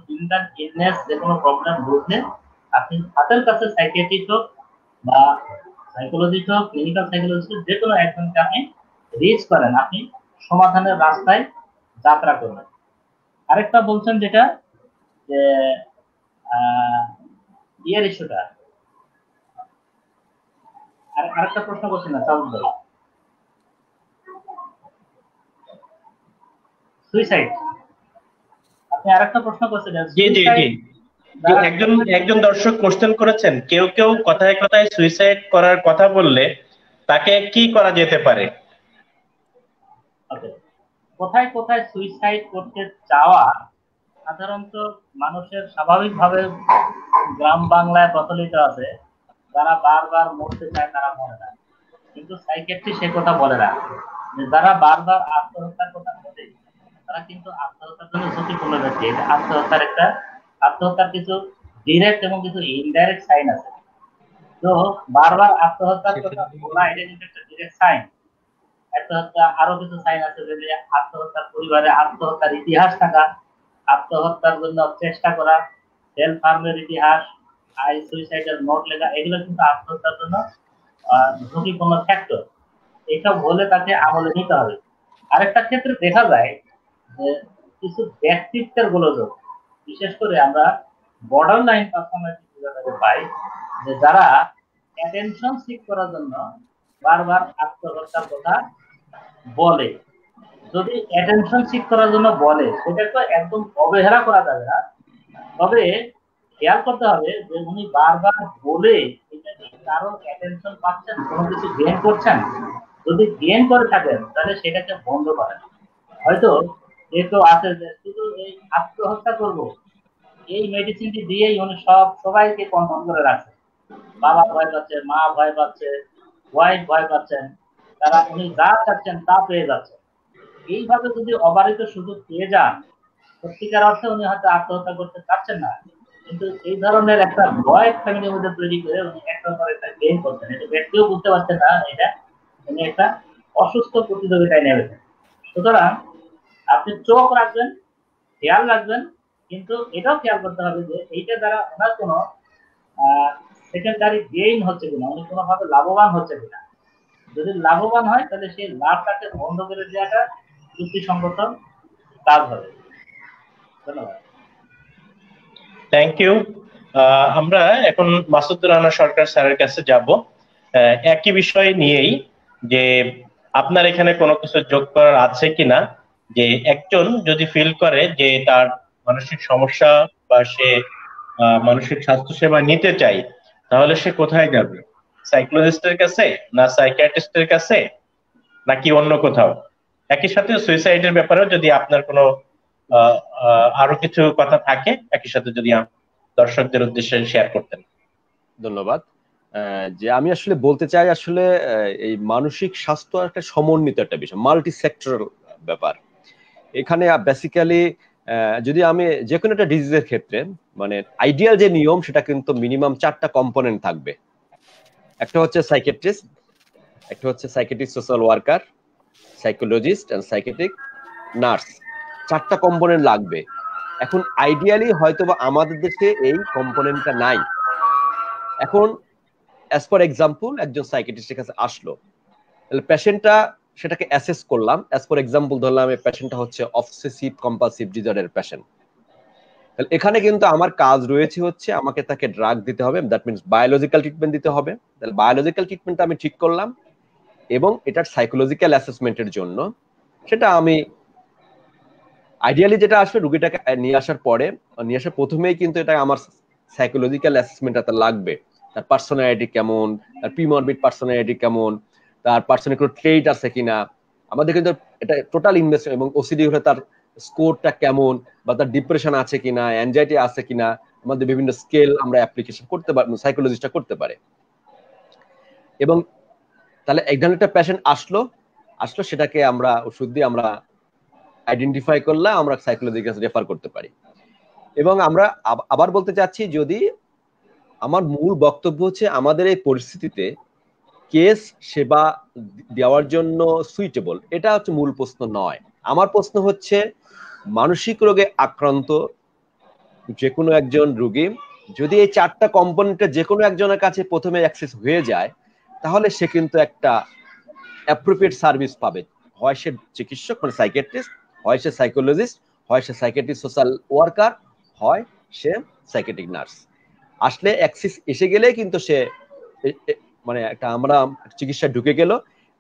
মেন্টাল ইলনেস যে কোনো প্রবলেম বুঝলে আপনি হাতের কাছে সাইকিয়াট্রিস্ট হোক বা সাইকোলজিস্ট হোক, ক্লিনিক্যাল সাইকোলজিস্ট, যে কোনো একজনকে আপনি রিচ করেন, আপনি সমাধানের রাস্তায় যাত্রা করবেন। আরেকটা বলছেন যেটা যে ইয়ের ইস্যুটা, আরেকটা প্রশ্ন করছেন না সাউন্ড ভাই, সুইসাইড। আপনি আরেকটা প্রশ্ন করছিলেন। জি জি জি, একজন দর্শক কোশ্চেন করেছেন, কেউ কেউ কথায় কথায় সুইসাইড করার কথা বললে তাকে কি করা যেতে পারে? কোথায় কোথায় সুইসাইড করতে চাওয়া সাধারণত মানুষের স্বাভাবিকভাবে গ্রাম বাংলায় প্রচলিত আছে। যারা বারবার মরতে চায় তারা মরে না, কিন্তু সাইকিয়াট্রি সে কথা বলে না। যারা বারবার আত্মহত্যার কথা বলে তারা কিন্তু আত্মহত্যার জন্য ঝুঁকিপূর্ণ ব্যক্তি। আত্মহত্যার কিছু ডিরেক্ট এবং কিছু ইনডাইরেক্ট সাইন আছে। তো বারবার আত্মহত্যার কথা বলা এটা কিন্তু একটা ডিরেক্ট সাইন। আত্মহত্যা আরো কিছু সাইন আছে, যে আত্মহত্যার পরিবারে আত্মহত্যার ইতিহাস থাকা, আত্মহত্যার জন্য চেষ্টা করা, সেলফ হার্মের ইতিহাস, সুইসাইডের নোট লেখা, এগুলো কিন্তু আত্মহত্যার জন্য ঝুঁকিপূর্ণ ফ্যাক্টর। এইসব হলে তাকে আমলে নিতে হবে। আরেকটা ক্ষেত্রে দেখা যায় যে কিছু ব্যক্তিত্বের গোলযোগ, বিশেষ করে আমরা বর্ডার লাইন পারসোনালিটি পাই, যে যারা অ্যাটেনশন সিক করার জন্য বারবার আত্মহত্যার কথা বলে। যদি অ্যাটেনশন সিক করার জন্য বলে সেটা তো একদম অবহেলা করা যাবে না, তবে খেয়াল করতে হবে যে উনি বারবার বলে এটা কি কারো অ্যাটেনশন পাচ্ছেন, কোনো কিছু গেইন করছেন। যদি গেইন করে থাকেন তাহলে সেটাকে বন্ধ করেন। হয়তো কেউ আছে যে শুধু এই আত্মহত্যা করব এই মেডিসিনটি দিয়েই উনি সবাইকে কন্ট্রোল করে রাখছে। বাবা ভয় পাচ্ছে, মা ভয় পাচ্ছে, ওয়াইফ ভয় পাচ্ছেন, তারা উনি যা চাচ্ছেন তা পেয়ে যাচ্ছেন। এইভাবে যদি অবারিত সুযোগ পেয়ে যান, সত্যিকার অর্থে উনি হয়তো আত্মহত্যা করতে চাচ্ছেন না, কিন্তু এই ধরনের একটা ভয় ফ্যামিলির মধ্যে তৈরি করে উনি একটা পর একটা গেম করছেন। এটা ব্যক্তিও বুঝতে পারছেন না, এটা উনি একটা অসুস্থ প্রতিযোগিতায় নেমেছেন। সুতরাং আপনি চোখ রাখবেন, খেয়াল রাখবেন, কিন্তু এটাও খেয়াল করতে হবে যে এইটা দ্বারা ওনার কোনো সেকেন্ডারি গেইন হচ্ছে কিনা, উনি কোনোভাবে লাভবান হচ্ছে কিনা। যদি লাভবান হয় তাহলে সেই লাভটাকে বন্ধ করে দেওয়াটা যুক্তিসঙ্গত কাজ হবে। ধন্যবাদ। Thank you. আমরা এখন মাসুদুর রানা সরকার স্যারের কাছে যাব একই বিষয় নিয়েই, যে আপনার এখানে কোনো কিছু যোগ করার আছে কিনা, যে একজন যদি ফিল করে যে তার মানসিক সমস্যা বা সে মানসিক স্বাস্থ্য সেবা নিতে চাই, তাহলে সে কোথায় যাবে? সাইকোলজিস্টের কাছে, না সাইকিয়াট্রিস্টের কাছে, নাকি অন্য কোথাও? একই সাথে সুইসাইডের ব্যাপারেও যদি আপনার কোনো আরো কিছু কথা থাকে একই সাথে যদি দর্শকদের উদ্দেশ্যে শেয়ার করতেন। ধন্যবাদ। যে আমি আসলে বলতে চাই, আসলে এই মানসিক স্বাস্থ্য একটা সমন্বিত একটা বিষয়, মাল্টি সেক্টরাল ব্যাপার। এখানে বেসিক্যালি যদি আমি যে কোনো একটা ডিজিজের ক্ষেত্রে, মানে আইডিয়াল যে নিয়ম সেটা কিন্তু মিনিমাম 4টা কম্পোনেন্ট থাকবে। একটা হচ্ছে সাইকিয়াট্রিস্ট, একটা হচ্ছে psychiatric social worker, psychologist and psychiatric nurse. 4টা কম্পোনেন্ট লাগবে। এখন আইডিয়ালি হয়তো বা আমাদের দেশে এই কম্পোনেন্টটা নাই। এখন অ্যাজ ফর এক্সাম্পল একজন সাইকিয়াট্রিস্টের কাছে আসলো, তাহলে পেশেন্টটা সেটাকে অ্যাসেস করলাম। অ্যাজ ফর এক্সাম্পল ধরলাম এই পেশেন্টটা হচ্ছে অবসেসিভ কম্পালসিভ ডিসঅর্ডার পেশেন্ট। তাহলে এখানে কিন্তু আমার কাজ রয়েছে হচ্ছে আমাকে তাকে ড্রাগ দিতে হবে, দ্যাট মিনস বায়োলজিক্যাল ট্রিটমেন্ট দিতে হবে। তাহলে বায়োলজিক্যাল ট্রিটমেন্টটা আমি ঠিক করলাম, এবং এটার সাইকোলজিক্যাল অ্যাসেসমেন্টের জন্য সেটা আমি আইডিয়ালি যেটা আসবে রুগীটাকে নিয়ে আসার পরে, নিয়ে আসার প্রথমেই কিন্তু এটা আমার সাইকোলজিক্যাল অ্যাসেসমেন্টটা লাগবে। তার পার্সোনালিটি কেমন, তার প্রিমরবিড পার্সোনালিটি কেমন, তার পার্সোনাল কোনো ট্রেট আছে কিনা। আমাদের কিন্তু এটা টোটাল ইনভেস্ট, এবং ওসিডি হলে তার স্কোরটা কেমন, বা তার ডিপ্রেশন আছে কিনা, অ্যাংজাইটি আছে কিনা, আমাদের বিভিন্ন স্কেল আমরা অ্যাপ্লিকেশন করতে পারি, সাইকোলজিস্টটা করতে পারে। এবং তাহলে এক ধরনের একটা পেশেন্ট আসলো, সেটাকে আমরা ওষুধ দিয়ে আমরা আইডেন্টিফাই করলে আমরা সাইকোলজির কাছে রেফার করতে পারি। এবং আমরা আবার বলতে চাচ্ছি, যদি আমার মূল বক্তব্য হচ্ছে আমাদের এই পরিস্থিতিতে কেস সেবা দেওয়ার জন্য সুইটেবল, এটা হচ্ছে মূল প্রশ্ন নয়। আমার প্রশ্ন হচ্ছে মানসিক রোগে আক্রান্ত যে কোনো একজন রোগী যদি এই 4টা কম্পোনেন্টে যে কোনো একজনের কাছে প্রথমে অ্যাক্সেস হয়ে যায়, তাহলে সে কিন্তু একটা অ্যাপ্রোপ্রিয়েট সার্ভিস পাবে। হয় সে চিকিৎসক মানে সাইকিয়াট্রিস্ট, হয় সে সাইকোলজিস্ট, হয় সে সাইকিয়াট্রিক সোশ্যাল ওয়ার্কার, হয় সে সাইকিয়াট্রিক নার্স। আসলে অ্যাক্সিস এসে গেলে কিন্তু সে মানে একটা আমরা চিকিৎসা ঢুকে গেল,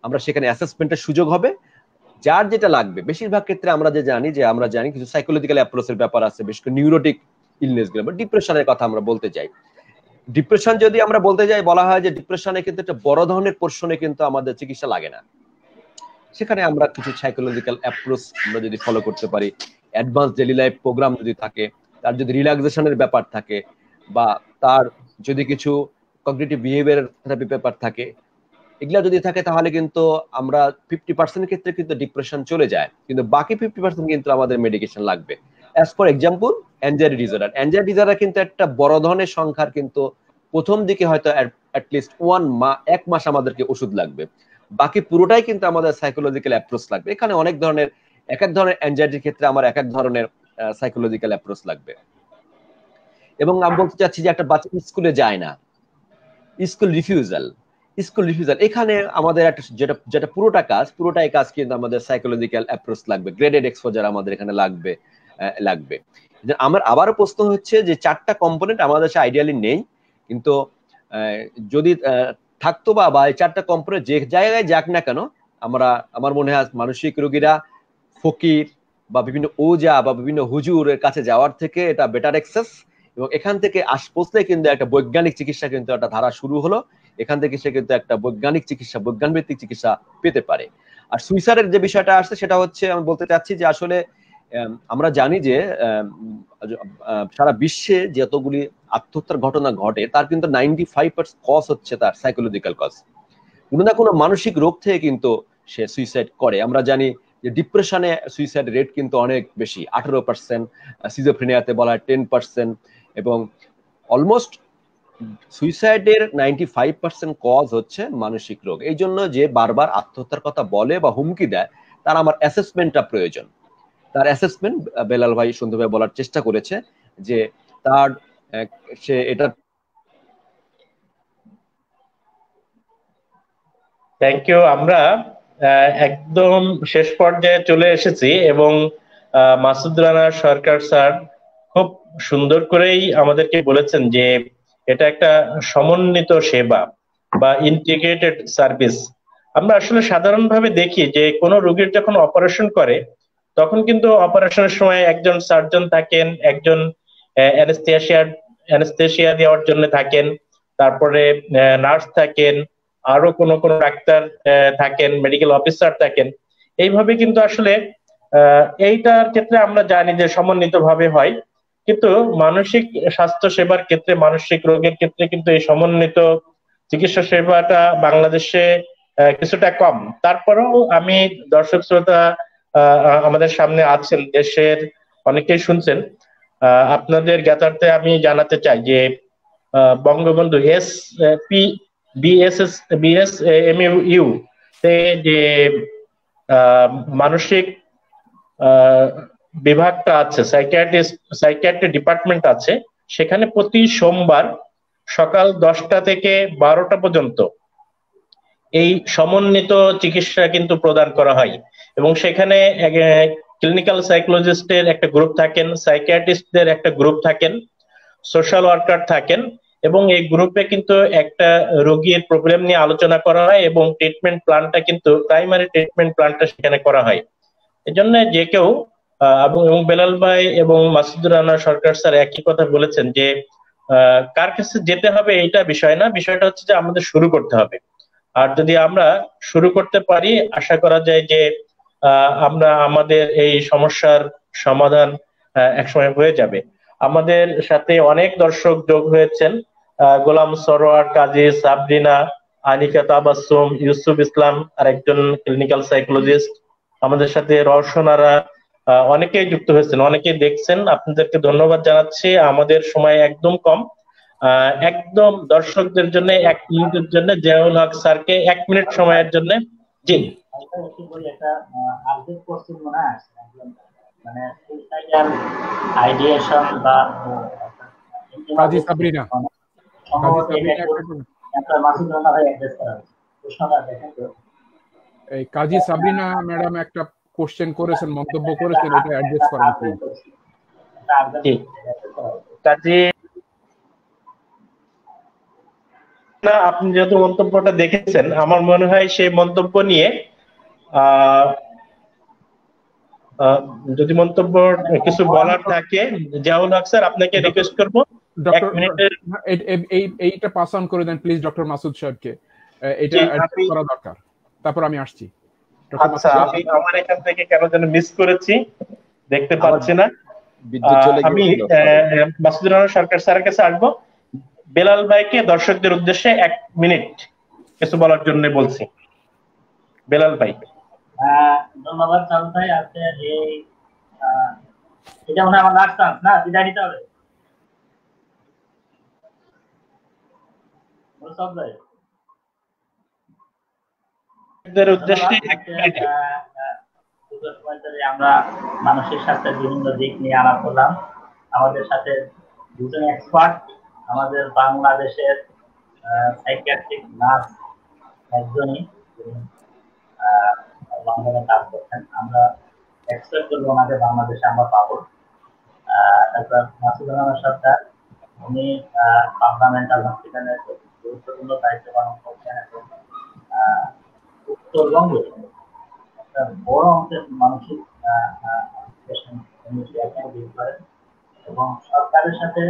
আমরা সেখানে অ্যাসেসমেন্টের সুযোগ হবে, যার যেটা লাগবে। বেশিরভাগ ক্ষেত্রে আমরা জানি কিছু সাইকোলজিক্যাল অ্যাপ্রোচের ব্যাপার আছে, বিশেষ করে নিউরোটিক ইলনেস গুলো বা ডিপ্রেশনের কথা আমরা বলতে চাই। ডিপ্রেশন যদি আমরা বলতে যাই, বলা হয় যে ডিপ্রেশনে কিন্তু একটা বড় ধরনের পোর্শনে কিন্তু আমাদের চিকিৎসা লাগে না। সেখানে আমরা কিছু সাইকোলজিক্যাল অ্যাপ্রোচ আমরা যদি ফলো করতে পারি, অ্যাডভান্স ডেইলি লাইফ প্রোগ্রাম যদি থাকে, তার যদি রিল্যাক্সেশনের ব্যাপার থাকে, বা তার যদি কিছু কগনিটিভ বিহেভিয়ার থেরাপি ব্যাপার থাকে, এগুলা যদি থাকে, তাহলে কিন্তু আমরা 50% ক্ষেত্রে কিন্তু ডিপ্রেশন চলে যায়, কিন্তু বাকি 50% কিন্তু আমাদের মেডিকেশন লাগবে। As for example anxiety disorder কিন্তু একটা বড় ধরনের সংখ্যার কিন্তু প্রথম দিকে হয়তো অ্যাটলিস্ট 1 মাস আমাদেরকে ওষুধ লাগবে, বাকি পুরোটাই কিন্তু আমাদের সাইকোলজিক্যাল অ্যাপ্রোচ লাগবে। এখানে অনেক ধরনের, এক এক ধরনের অ্যাংজাইটির ক্ষেত্রে আমার এক এক ধরনের সাইকোলজিক্যাল অ্যাপ্রোচ লাগবে। এবং আমি বলতে চাচ্ছি যে একটা বাচ্চা স্কুলে যায় না, স্কুল রিফিউজাল, এখানে আমাদের একটা যেটা পুরোটাই কাজ কিন্তু আমাদের সাইকোলজিক্যাল অ্যাপ্রোচ লাগবে, গ্রেডেড এক্সপোজার আমাদের এখানে লাগবে। আমার আবারও প্রশ্ন হচ্ছে যে 4টা কম্পোনেন্ট আমাদের কাছে আইডিয়ালি নেই, কিন্তু যদি থাকতো বা এই 4টা কম্পোনেন্ট যে জায়গায় যাক না কেন, আমার মনে হয় মানসিক রোগীরা ফকির বা বিভিন্ন ওজা বা বিভিন্ন হুজুরের কাছে যাওয়ার থেকে এটা বেটার অ্যাক্সেস, এবং এখান থেকে পৌঁছলে কিন্তু একটা বৈজ্ঞানিক চিকিৎসা কিন্তু একটা ধারা শুরু হলো, এখান থেকে সে কিন্তু একটা বৈজ্ঞানভিত্তিক চিকিৎসা পেতে পারে। আর সুইসাইডের যে বিষয়টা আসছে, সেটা হচ্ছে আমি বলতে চাচ্ছি যে আসলে আমরা জানি যে সারা বিশ্বে যতগুলি আত্মহত্যার ঘটনা ঘটে, তার কিন্তু 95% কজ হচ্ছে তার সাইকোলজিক্যাল কজ, কোনো না কোনো মানসিক রোগ থেকে কিন্তু সে সুইসাইড করে। আমরা জানি যে ডিপ্রেশনে সুইসাইড রেট কিন্তু অনেক বেশি, 18%, সিজোফ্রেনিয়াতে বলা হয় 10%, এবং অলমোস্ট সুইসাইডের 95% কজ হচ্ছে মানসিক রোগ। এই জন্য যে বারবার আত্মহত্যার কথা বলে বা হুমকি দেয়, তার আমার অ্যাসেসমেন্টটা প্রয়োজন। তার অ্যাসেসমেন্ট বেলাল ভাই সুন্দরভাবে বলার চেষ্টা করেছে যে তার সে এটা। Thank you. আমরা একদম শেষ পর্যায়ে চলে এসেছি, এবং মাসুদ রানা সরকার স্যার খুব সুন্দর করেই আমাদেরকে বলেছেন যে এটা একটা সমন্বিত সেবা বা ইন্টিগ্রেটেড সার্ভিস। আমরা আসলে সাধারণভাবে দেখি যে কোনো রোগীর যখন অপারেশন করে, তখন কিন্তু অপারেশনের সময় একজন সার্জন থাকেন, একজন অ্যানেস্থেসিয়া দেওয়ার জন্য থাকেন, তারপরে নার্স থাকেন, আরো কোনো ডাক্তার থাকেন, মেডিকেল অফিসার থাকেন। এইভাবে কিন্তু আসলে এইটার ক্ষেত্রে আমরা জানি যে সমন্বিত ভাবে হয়, কিন্তু মানসিক স্বাস্থ্য সেবার ক্ষেত্রে, মানসিক রোগের ক্ষেত্রে কিন্তু এই সমন্বিত চিকিৎসা সেবাটা বাংলাদেশে কিছুটা কম। তারপরেও আমি দর্শক শ্রোতা আমাদের সামনে আছেন, দেশের অনেকেই শুনছেন, আপনাদের জ্ঞাতার্থে আমি জানাতে চাই যে বঙ্গবন্ধু বিএসএমইউ তে যে মানসিক বিভাগটা আছে, সাইকিয়াট্রি ডিপার্টমেন্ট আছে, সেখানে প্রতি সোমবার সকাল 10টা থেকে 12টা পর্যন্ত এই সমন্বিত চিকিৎসা কিন্তু প্রদান করা হয়। এবং সেখানে ক্লিনিক্যাল সাইকোলজিস্টের একটা গ্রুপ থাকেন, সাইকিয়াট্রিস্টদের একটা গ্রুপ থাকেন, সোশ্যাল ওয়ার্কার থাকেন, এবং এই গ্রুপে কিন্তু একটা রোগীর প্রবলেম নিয়ে আলোচনা করা হয়, এবং ট্রিটমেন্ট প্ল্যানটা কিন্তু প্রাইমারি ট্রিটমেন্ট প্ল্যানটা সেখানে করা হয়। এজন্য যে কেউ এবং বেলাল ভাই এবং মাসুদুর রানা সরকার স্যার একই কথা বলেছেন যে কার কাছে যেতে হবে এটা বিষয় না, বিষয়টা হচ্ছে যে আমাদের শুরু করতে হবে। আর যদি আমরা শুরু করতে পারি, আশা করা যায় যে আমরা আমাদের এই সমস্যার সমাধান একসময় হয়ে যাবে। আমাদের সাথে অনেক দর্শক যোগ হয়েছেন, গোলাম সরোয়ার, কাজী সাবরিনা, আনিকা তাবাসসুম, ইউসুফ ইসলাম আর একজন ক্লিনিক্যাল সাইকোলজিস্ট, আমাদের সাথে রওশনারা, অনেকেই যুক্ত হয়েছেন, অনেকেই দেখছেন। আপনাদেরকে ধন্যবাদ জানাচ্ছি। আমাদের সময় একদম কম, একদম দর্শকদের জন্য 1 মিনিটের জন্য জিয়াউল হক স্যারকে 1 মিনিট সময়ের জন্য। জি, একটা আপডেট করছি মনে আছে, মানে সুইসাইডাল আইডিয়েশন বা কাজী সাবরিনা সম্ভবত একটা মাসুদ রানা ভাই অ্যাড্রেস করা হয়েছে। প্রশ্নটা দেখেন তো। এই কাজী সাবরিনা ম্যাডাম একটা কোশ্চেন করেছেন, মন্তব্য করেছেন, এটা অ্যাড্রেস করেন প্লিজ। কাজে না, আপনি যেহেতু মন্তব্যটা দেখেছেন, আমার মনে হয় সেই মন্তব্য নিয়ে যদি মন্তব্য কিছু বলার থাকে, জিয়াউল হক স্যার আপনাকে রিকোয়েস্ট করবো ডক্টর এইটা পাস অন করে দেন প্লিজ ডক্টর মাসুদ সাহেবকে, এটা অ্যাড্রেস করা দরকার, তারপর আমি আসছি। আচ্ছা, আমি আমার এখান থেকে কেন যেন মিস করেছি, দেখতে পাচ্ছি না। আমি মাসুদুর রহমান সরকার স্যারের কাছে আসবো। বেলাল ভাইকে দর্শকদের উদ্দেশ্যে 1 মিনিট কিছু বলার জন্য বলছি। বেলাল ভাই। ধন্যবাদ চালু ভাই। আজকে এই এটা মনে হয় আমার লাস্ট চান্স না, বিদায় নিতে হবে। আমরা মানসিক স্বাস্থ্যের বিভিন্ন দিক নিয়ে আলাপ করলাম। আমাদের সাথে দুজন এক্সপার্ট, আমাদের বাংলাদেশের সাইকিয়াট্রিক নার্স একজনই লন্ডনে কাজ করছেন। আমরা এক্সপেক্ট করবো ওনাদের বাংলাদেশে আমরা পাবো। তারপর মাসুদুর রহমান সরকার, উনি পাবনা মেন্টাল হসপিটালের গুরুত্বপূর্ণ দায়িত্ব পালন করছেন এবং উত্তরবঙ্গে একটা বড় অংশের মানসিক এবং সরকারের সাথে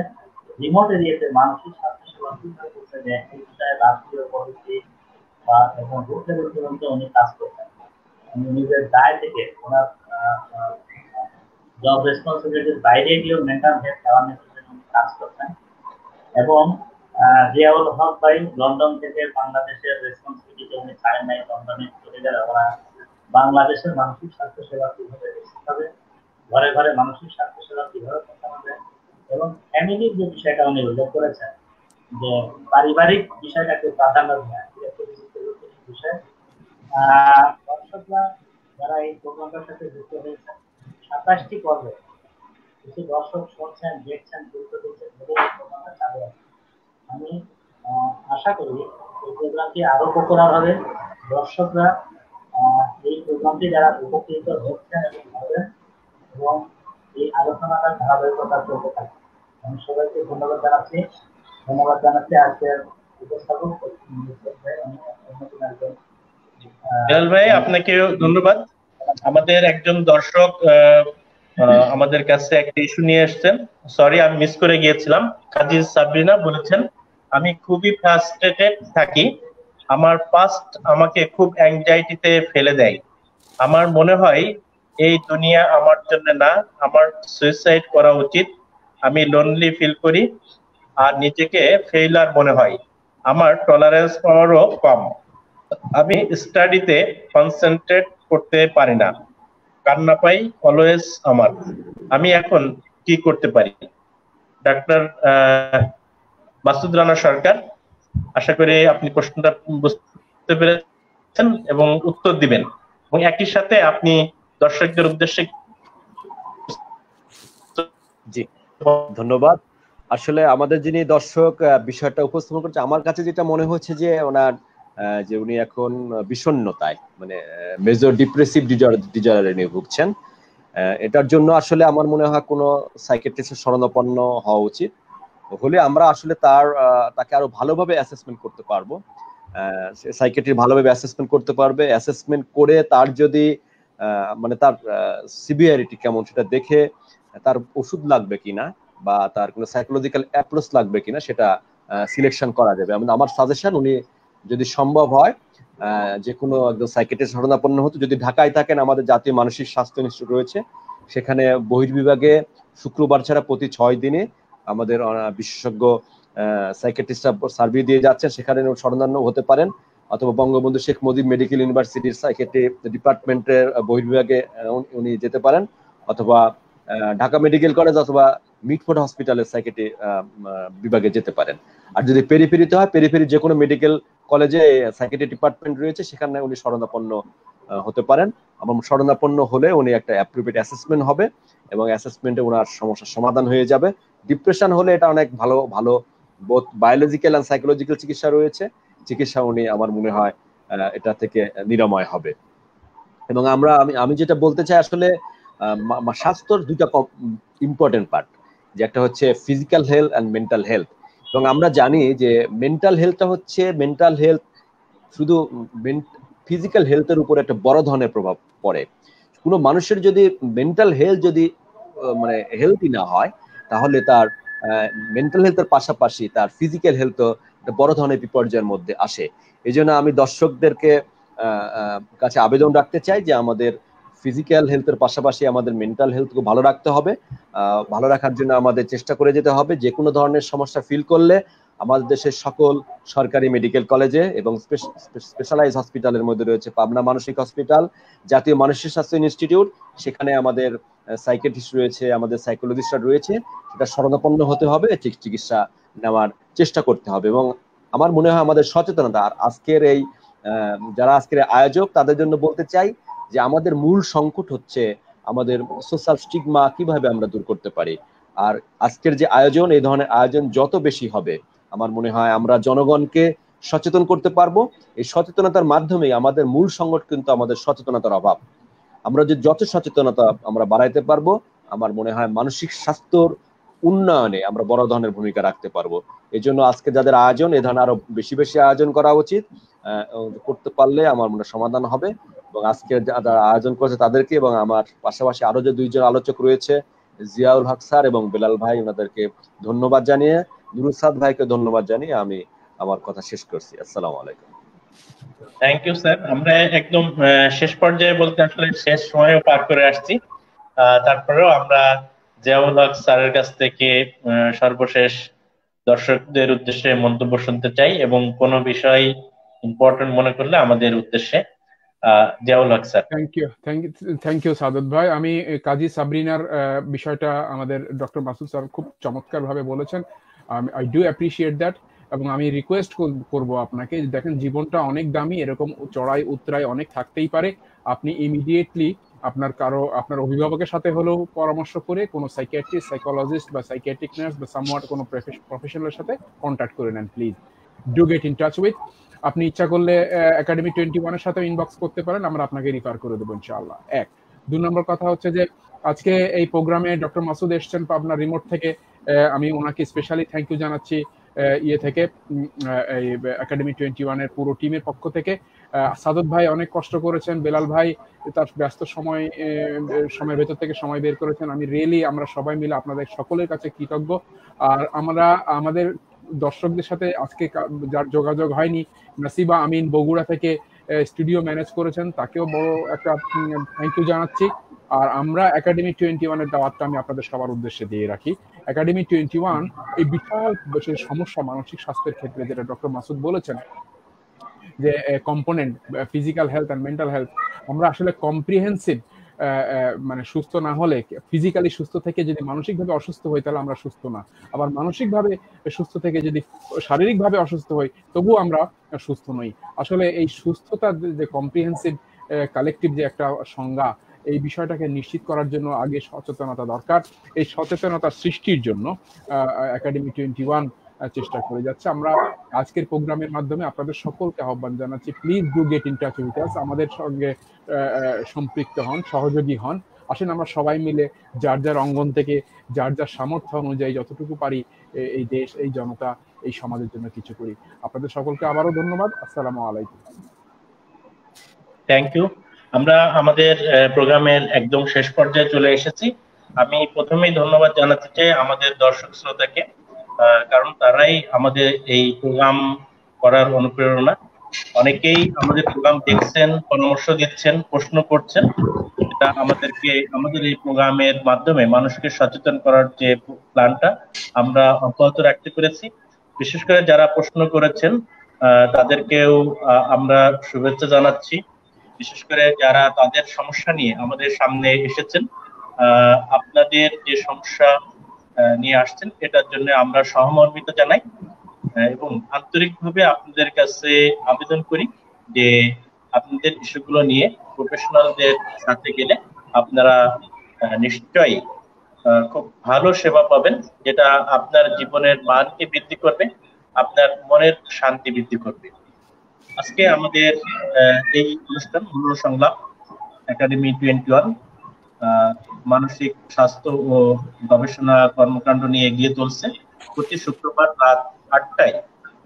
রিমোট এরিয়াতে মানসিক স্বাস্থ্য সেবা কিভাবে করতে যায় এই বিষয়ে রাষ্ট্রীয় পলিসি বা এবং বুথ লেভেল পর্যন্ত উনি কাজ করতেন। উনি নিজের দায় থেকে ওনার জব রেসপন্সিবিলিটির বাইরে গিয়েও মেন্টাল হেলথ অ্যাওয়ারনেসের জন্য উনি কাজ করতেন। এবং জিয়াউল হক ভাই লন্ডন থেকে বাংলাদেশের রেসপন্সিবিলিটি উনি ছাড়েন নাই, লন্ডনে চলে গেলে ওরা বাংলাদেশের মানসিক স্বাস্থ্য সেবা কিভাবে করতে হবে, ঘরে ঘরে মানসিক স্বাস্থ্য সেবা কিভাবে করতে হবে এবং ফ্যামিলির যে বিষয়টা উনি উল্লেখ করেছেন যে পারিবারিক বিষয়টাকে প্রাধান্য দেওয়া, বিষয় দর্শকরা যারা এই প্রোগ্রামটার সাথে যুক্ত হয়েছেন 27টি পর্বে কিছু দর্শক শুনছেন, দেখছেন, গুরুত্ব দিচ্ছেন, প্রোগ্রামটা চালু আছে। আমি আশা করি এই প্রোগ্রামটি আরো পপুলার হবে, দর্শকরা এই প্রোগ্রামটি যারা উপকৃত হচ্ছেন এবং হবেন এবং এই আলোচনাটা ধারাবাহিকতা চলতে থাকে। আমি সবাইকে ধন্যবাদ জানাচ্ছি আজকের উপস্থাপক বেলাল ভাই, আপনাকেও ধন্যবাদ। আমাদের একজন দর্শক আমাদের কাছে একটা ইস্যু নিয়ে এসেছেন, সরি আমি মিস করে গিয়েছিলাম। কাজী সাবরিনা বলেছেন, আমি খুবই ফ্রাস্ট্রেটেড থাকি, আমার পাস্ট আমাকে খুব অ্যাংজাইটিতে ফেলে দেয়, আমার মনে হয় এই দুনিয়া আমার জন্য না, আমার সুইসাইড করা উচিত, আমি লোনলি ফিল করি আর নিজেকে ফেইলার মনে হয়, আমার টলারেন্স পাওয়ারও কম, আমি স্টাডিতে কনসেন্ট্রেট করতে পারি না, কান্না পাই অলওয়েজ আমার, আমি এখন কি করতে পারি? ডাক্তার মাসুদ রানা সরকার, আশা করি আপনি প্রশ্নটা বুঝতে পেরেছেন এবং উত্তর দিবেন এবং একই সাথে আপনি দর্শকদের উদ্দেশ্যে। জি ধন্যবাদ। আসলে আমাদের যিনি দর্শক বিষয়টা উপস্থাপন করছে, আমার কাছে যেটা মনে হচ্ছে যে ওনার যে উনি এখন বিষণ্ণতায় মানে মেজর ডিপ্রেসিভ ডিজঅর্ডারে নিয়ে ভুগছেন। এটার জন্য আসলে আমার মনে হয় কোনো সাইকিয়াট্রিস্টের শরণাপন্ন হওয়া উচিত, হলে আমরা আসলে তাকে আরো ভালোভাবে অ্যাসেসমেন্ট করতে পারবো। সাইকিয়াট্রি ভালোভাবে অ্যাসেসমেন্ট করতে পারবে, অ্যাসেসমেন্ট করে তার যদি মানে তার সিভিয়ারিটি কেমন সেটা দেখে তার ওষুধ লাগবে কিনা বা তার কোনো সাইকোলজিক্যাল অ্যাপ্রোচ লাগবে কিনা সেটা সিলেকশন করা যাবে। আমার সাজেশন উনি যদি সম্ভব হয় যে কোনো একজন সাইকিয়াট্রিস্ট শরণাপন্ন হতো। যদি ঢাকায় থাকেন, আমাদের জাতীয় মানসিক স্বাস্থ্য ইনস্টিটিউট রয়েছে, সেখানে বহির্বিভাগে শুক্রবার ছাড়া প্রতি 6 দিনে আমাদের বিশেষজ্ঞ সাইকিয়াট্রিস্টরা সার্ভে দিয়ে যাচ্ছেন, সেখানে শরণাপন্ন হতে পারেন। অথবা বঙ্গবন্ধু শেখ মুজিব মেডিকেল ইউনিভার্সিটির সাইকিয়াট্রি ডিপার্টমেন্টের বহির্বিভাগে উনি যেতে পারেন, অথবা ঢাকা মেডিকেল কলেজ অথবা মিটফোর্ড হসপিটালের সাইকিয়াট্রি বিভাগে যেতে পারেন। আর যদি পেরিফেরিতে হয়, পেরিফেরি যে কোনো মেডিকেল কলেজে সাইকিয়াট্রি ডিপার্টমেন্ট রয়েছে, সেখানে উনি শরণাপন্ন হতে পারেন। আমার শরণাপন্ন হলে উনি একটা অ্যাপ্রোপ্রিয়েট অ্যাসেসমেন্ট হবে এবং অ্যাসেসমেন্টে ওনার সমস্যার সমাধান হয়ে যাবে। ডিপ্রেশন হলে এটা অনেক ভালো ভালো বোথ বায়োলজিক্যাল অ্যান্ড সাইকোলজিক্যাল চিকিৎসা রয়েছে, চিকিৎসা উনি আমার মনে হয় এটা থেকে নিরাময় হবে। এবং আমি যেটা বলতে চাই আসলে স্বাস্থ্যর দুইটা ইম্পর্টেন্ট পার্ট, যে একটা হচ্ছে physical health and mental health. এবং আমরা জানি যে মেন্টাল হেলথটা হচ্ছে শুধু ফিজিক্যাল হেলথের উপর একটা বড় ধরনের প্রভাব পড়ে। কোনো মানুষের যদি মেন্টাল হেলথ যদি মানে হেলথি না হয়, তাহলে তার মেন্টাল হেলথের পাশাপাশি তার ফিজিক্যাল হেলথও একটা বড় ধরনের বিপর্যয়ের মধ্যে আসে। এই জন্য আমি দর্শকদেরকে কাছে আবেদন রাখতে চাই যে আমাদের ফিজিক্যাল হেলথের পাশাপাশি আমাদের মেন্টাল হেলথকে ভালো রাখতে হবে। ভালো রাখার জন্য আমাদের চেষ্টা করে যেতে হবে। যে কোনো ধরনের সমস্যা ফিল করলে আমাদের দেশের সকল সরকারি মেডিকেল কলেজে এবং স্পেশালাইজ হসপিটালের মধ্যে রয়েছে পাবনা মানসিক হসপিটাল, জাতীয় মানসিক স্বাস্থ্য ইনস্টিটিউট, সেখানে আমাদের সাইকিয়াট্রিস্ট রয়েছে, আমাদের সাইকোলজিস্টরা রয়েছে, সেটা শরণাপন্ন হতে হবে, চিকিৎসা নেওয়ার চেষ্টা করতে হবে। এবং আমার মনে হয় আমাদের সচেতনতা, আর যারা আজকের আয়োজক তাদের জন্য বলতে চাই যে আমাদের মূল সংকট হচ্ছে আমাদের সোশ্যাল স্টিগমা কিভাবে আমরা দূর করতে পারি। আর আজকের যে আয়োজন, এই ধরনের আয়োজন যত বেশি হবে, আমার মনে হয় আমরা জনগণকে সচেতন করতে পারবো। এই সচেতনতার মাধ্যমেই আমাদের মূল সংকট কিন্তু আমাদের সচেতনতার অভাব। আমরা যে যত সচেতনতা আমরা বাড়াইতে পারবো, আমার মনে হয় মানসিক স্বাস্থ্যর উন্নয়নে আমরা বড় ধরনের ভূমিকা রাখতে পারবো। এই জন্য আজকে যাদের আয়োজন, এ ধরনের আরো বেশি বেশি আয়োজন করা উচিত। করতে পারলে আমার মনে সমাধান হবে। এবং আজকে যারা আয়োজন করেছে তাদেরকে, এবং আমার পাশাপাশি আরো যে দুইজন আলোচক রয়েছে, জিয়াউল হক স্যার এবং বেলাল ভাই, ওনাদেরকে ধন্যবাদ জানিয়ে, নুরুল সাদ ভাইকে ধন্যবাদ জানিয়ে আমি আমার কথা শেষ করছি। আসসালামু আলাইকুম। Thank you sir. আমরা একদম শেষ পর্যায়ে বলতে আসলে শেষ সময়ও পার করে আসছি। তারপরেও আমরা জিয়াউল হক স্যারের কাছ থেকে সর্বশেষ দর্শকদের উদ্দেশ্যে মন্তব্য শুনতে চাই, এবং কোনো বিষয় ইম্পর্টেন্ট মনে করলে আমাদের উদ্দেশ্যে। Ziaul Haque sir. Thank you Sadat ভাই। আমি কাজী সাবরিনার বিষয়টা আমাদের ডক্টর মাসুদ স্যার খুব চমৎকার ভাবে বলেছেন। I do appreciate that. এবং আমি রিকোয়েস্ট করব আপনাকে, দেখেন জীবনটা অনেক দামি, এরকম চড়াই উতরাই অনেক থাকতেই পারে। আপনি ইমিডিয়েটলি আপনার অভিভাবকের সাথে হলেও পরামর্শ করে কোনো সাইকিয়াট্রিস্ট, সাইকোলজিস্ট বা সাইকিয়াট্রিক নার্স বা সামওয়াট কোনো প্রফেশনালের সাথে কন্ট্যাক্ট করে নেন please. Do get in touch with. আপনি ইচ্ছা করলে একাডেমি 21 এর সাথে ইনবক্স করতে পারেন, আমরা আপনাকে রিফার করে দেবো ইনশাআল্লাহ। 2 নম্বর কথা হচ্ছে যে আজকে এই প্রোগ্রামে ডক্টর মাসুদ এসছেন পাবনা রিমোট থেকে। আমি ওনাকে স্পেশালি থ্যাংক ইউ জানাচ্ছি থেকে এই একাডেমি 21 এর পুরো টিমের পক্ষ থেকে। সাদত ভাই অনেক কষ্ট করেছেন, বেলাল ভাই তার ব্যস্ত সময়ের ভেতর থেকে সময় বের করেছেন। আমরা সবাই মিলে আপনাদের সকলের কাছে কৃতজ্ঞ। আর আমাদের দর্শকদের সাথে আজকে যার যোগাযোগ হয়নি, নাসিবা আমিন বগুড়া থেকে স্টুডিও ম্যানেজ করেছেন, তাকেও বড় একটা থ্যাংক ইউ জানাচ্ছি। আর আমরা একাডেমি 21 এর দাওয়াতটা আমি আপনাদের সবার উদ্দেশ্যে দিয়ে রাখি। একাডেমি 21 এই বিশাল সমস্যা মানসিক স্বাস্থ্যের ক্ষেত্রে, যেটা ডক্টর মাসুদ বলেছেন যে component physical health and mental health, আমরা আসলে কম্প্রিহেন্সিভ মানে সুস্থ না হলে, ফিজিক্যালি সুস্থ থেকে যদি মানসিকভাবে অসুস্থ হই তাহলে আমরা সুস্থ না। আবার মানসিকভাবে সুস্থ থেকে যদি শারীরিকভাবে অসুস্থ হই তবুও আমরা সুস্থ নই। আসলে এই সুস্থতার যে কম্প্রিহেন্সিভ কালেকটিভ যে একটা সংজ্ঞা, এই বিষয়টাকে নিশ্চিত করার জন্য আগে সচেতনতা দরকার। এই সচেতনতা সৃষ্টির জন্য একাডেমি 21 চেষ্টা করে যাচ্ছে। আমরা আজকের প্রোগ্রামের মাধ্যমে আপনাদের সকলকে আহ্বান জানাচ্ছি, please do get in touch with us, আমাদের সঙ্গে সম্পৃক্ত হন, সহযোগী হন। আসেন আমরা সবাই মিলে যার যার অঙ্গন থেকে যার যার সামর্থ্য অনুযায়ী যতটুকু পারি এই দেশ, এই জনতা, এই সমাজের জন্য কিছু করি। আপনাদের সকলকে আবারও ধন্যবাদ। আসসালামু আলাইকুম। Thank you. আমরা আমাদের প্রোগ্রামের একদম শেষ পর্যায়ে চলে এসেছি। আমি প্রথমেই ধন্যবাদ জানাতে চাই আমাদের দর্শক শ্রোতাকে, কারণ তারাই আমাদের এই প্রোগ্রাম করার অনুপ্রেরণা। অনেকেই আমাদের প্রোগ্রাম দেখছেন, পরামর্শ দিচ্ছেন, প্রশ্ন করছেন। এটা আমাদের এই প্রোগ্রামের মাধ্যমে মানুষকে সচেতন করার যে প্ল্যানটা আমরা অব্যাহত রাখতে পেরেছি। বিশেষ করে যারা প্রশ্ন করেছেন তাদেরকেও আমরা শুভেচ্ছা জানাচ্ছি। বিশেষ করে যারা তাদের সমস্যা নিয়ে আমাদের সামনে এসেছেন, আপনাদের যে সমস্যা নিয়ে আসছেন এটার জন্য আমরা সহমর্মিতা জানাই এবং আন্তরিকভাবে আপনাদের কাছে আবেদন করি যে আপনাদের ইস্যুগুলো নিয়ে প্রফেশনালদের সাথে গেলে আপনারা নিশ্চয়ই খুব ভালো সেবা পাবেন, যেটা আপনার জীবনের মানকে বৃদ্ধি করবে, আপনার মনের শান্তি বৃদ্ধি করবে। আজকে আমাদের এই অনুষ্ঠান মূল সংলাপ একাডেমি 21 মানসিক স্বাস্থ্য ও গবেষণা কর্মকাণ্ড নিয়ে এগিয়ে চলছে। প্রতি শুক্রবার রাত 8টায়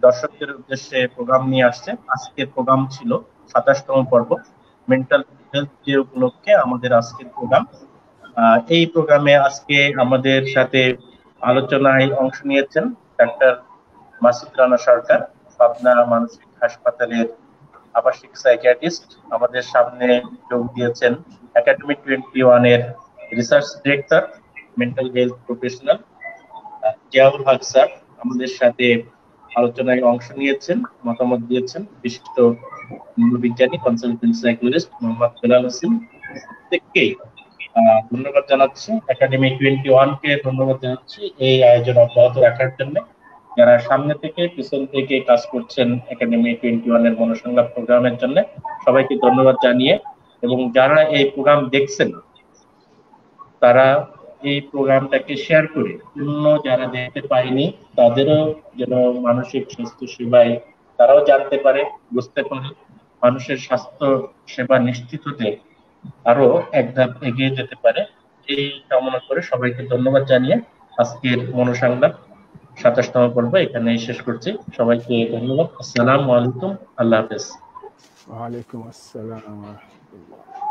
দর্শকদের উদ্দেশ্যে প্রোগ্রাম নিয়ে আসছে। আজকের প্রোগ্রাম ছিল 27তম পর্ব, মেন্টাল হেলথ ডে উপলক্ষে আমাদের আজকের প্রোগ্রাম। এই প্রোগ্রামে আজকে আমাদের সাথে আলোচনায় অংশ নিয়েছেন ডাক্তার মাসুদ রানা সরকার, পাবনা মানসিক হাসপাতালের আবাসিক সাইকিয়াট্রিস্ট। আমাদের সামনে যোগ দিয়েছেন একাডেমি 21 এর research director, mental health professional Ziaul Haque sir আমাদের সাথে আলোচনায় অংশ নিয়েছেন, মতামত দিয়েছেন বিশিষ্ট মনোবিজ্ঞানী কনসালটেন্ট সাইকোলজিস্ট মোহাম্মদ বেলাল হোসেন। প্রত্যেককেই ধন্যবাদ জানাচ্ছি, একাডেমি 21 কে ধন্যবাদ জানাচ্ছি এই আয়োজন অব্যাহত রাখার জন্য। যারা সামনে থেকে পিছন থেকে কাজ করছেন একাডেমি 21 এর মনোসংলাপ প্রোগ্রামের জন্য, সবাইকে ধন্যবাদ জানিয়ে, এবং যারা এই প্রোগ্রাম দেখছেন তারা এই প্রোগ্রামটাকে শেয়ার করে অন্য যারা দেখতে পায়নি তাদেরও যেন মানসিক স্বাস্থ্য সেবায় তারাও জানতে পারে, বুঝতে পারে, মানুষের স্বাস্থ্য সেবা নিশ্চিত হতে আরো এক ধাপ এগিয়ে যেতে পারে। এই কামনা করে সবাইকে ধন্যবাদ জানিয়ে আজকের মনোসংলাপ 27তম পর্ব এখানে শেষ করছি। সবাইকে ধন্যবাদ। আসসালামু আলাইকুম, আল্লাহ হাফেজ। ওয়ালাইকুম আসসালাম ওয়া রাহমাতুল্লাহ।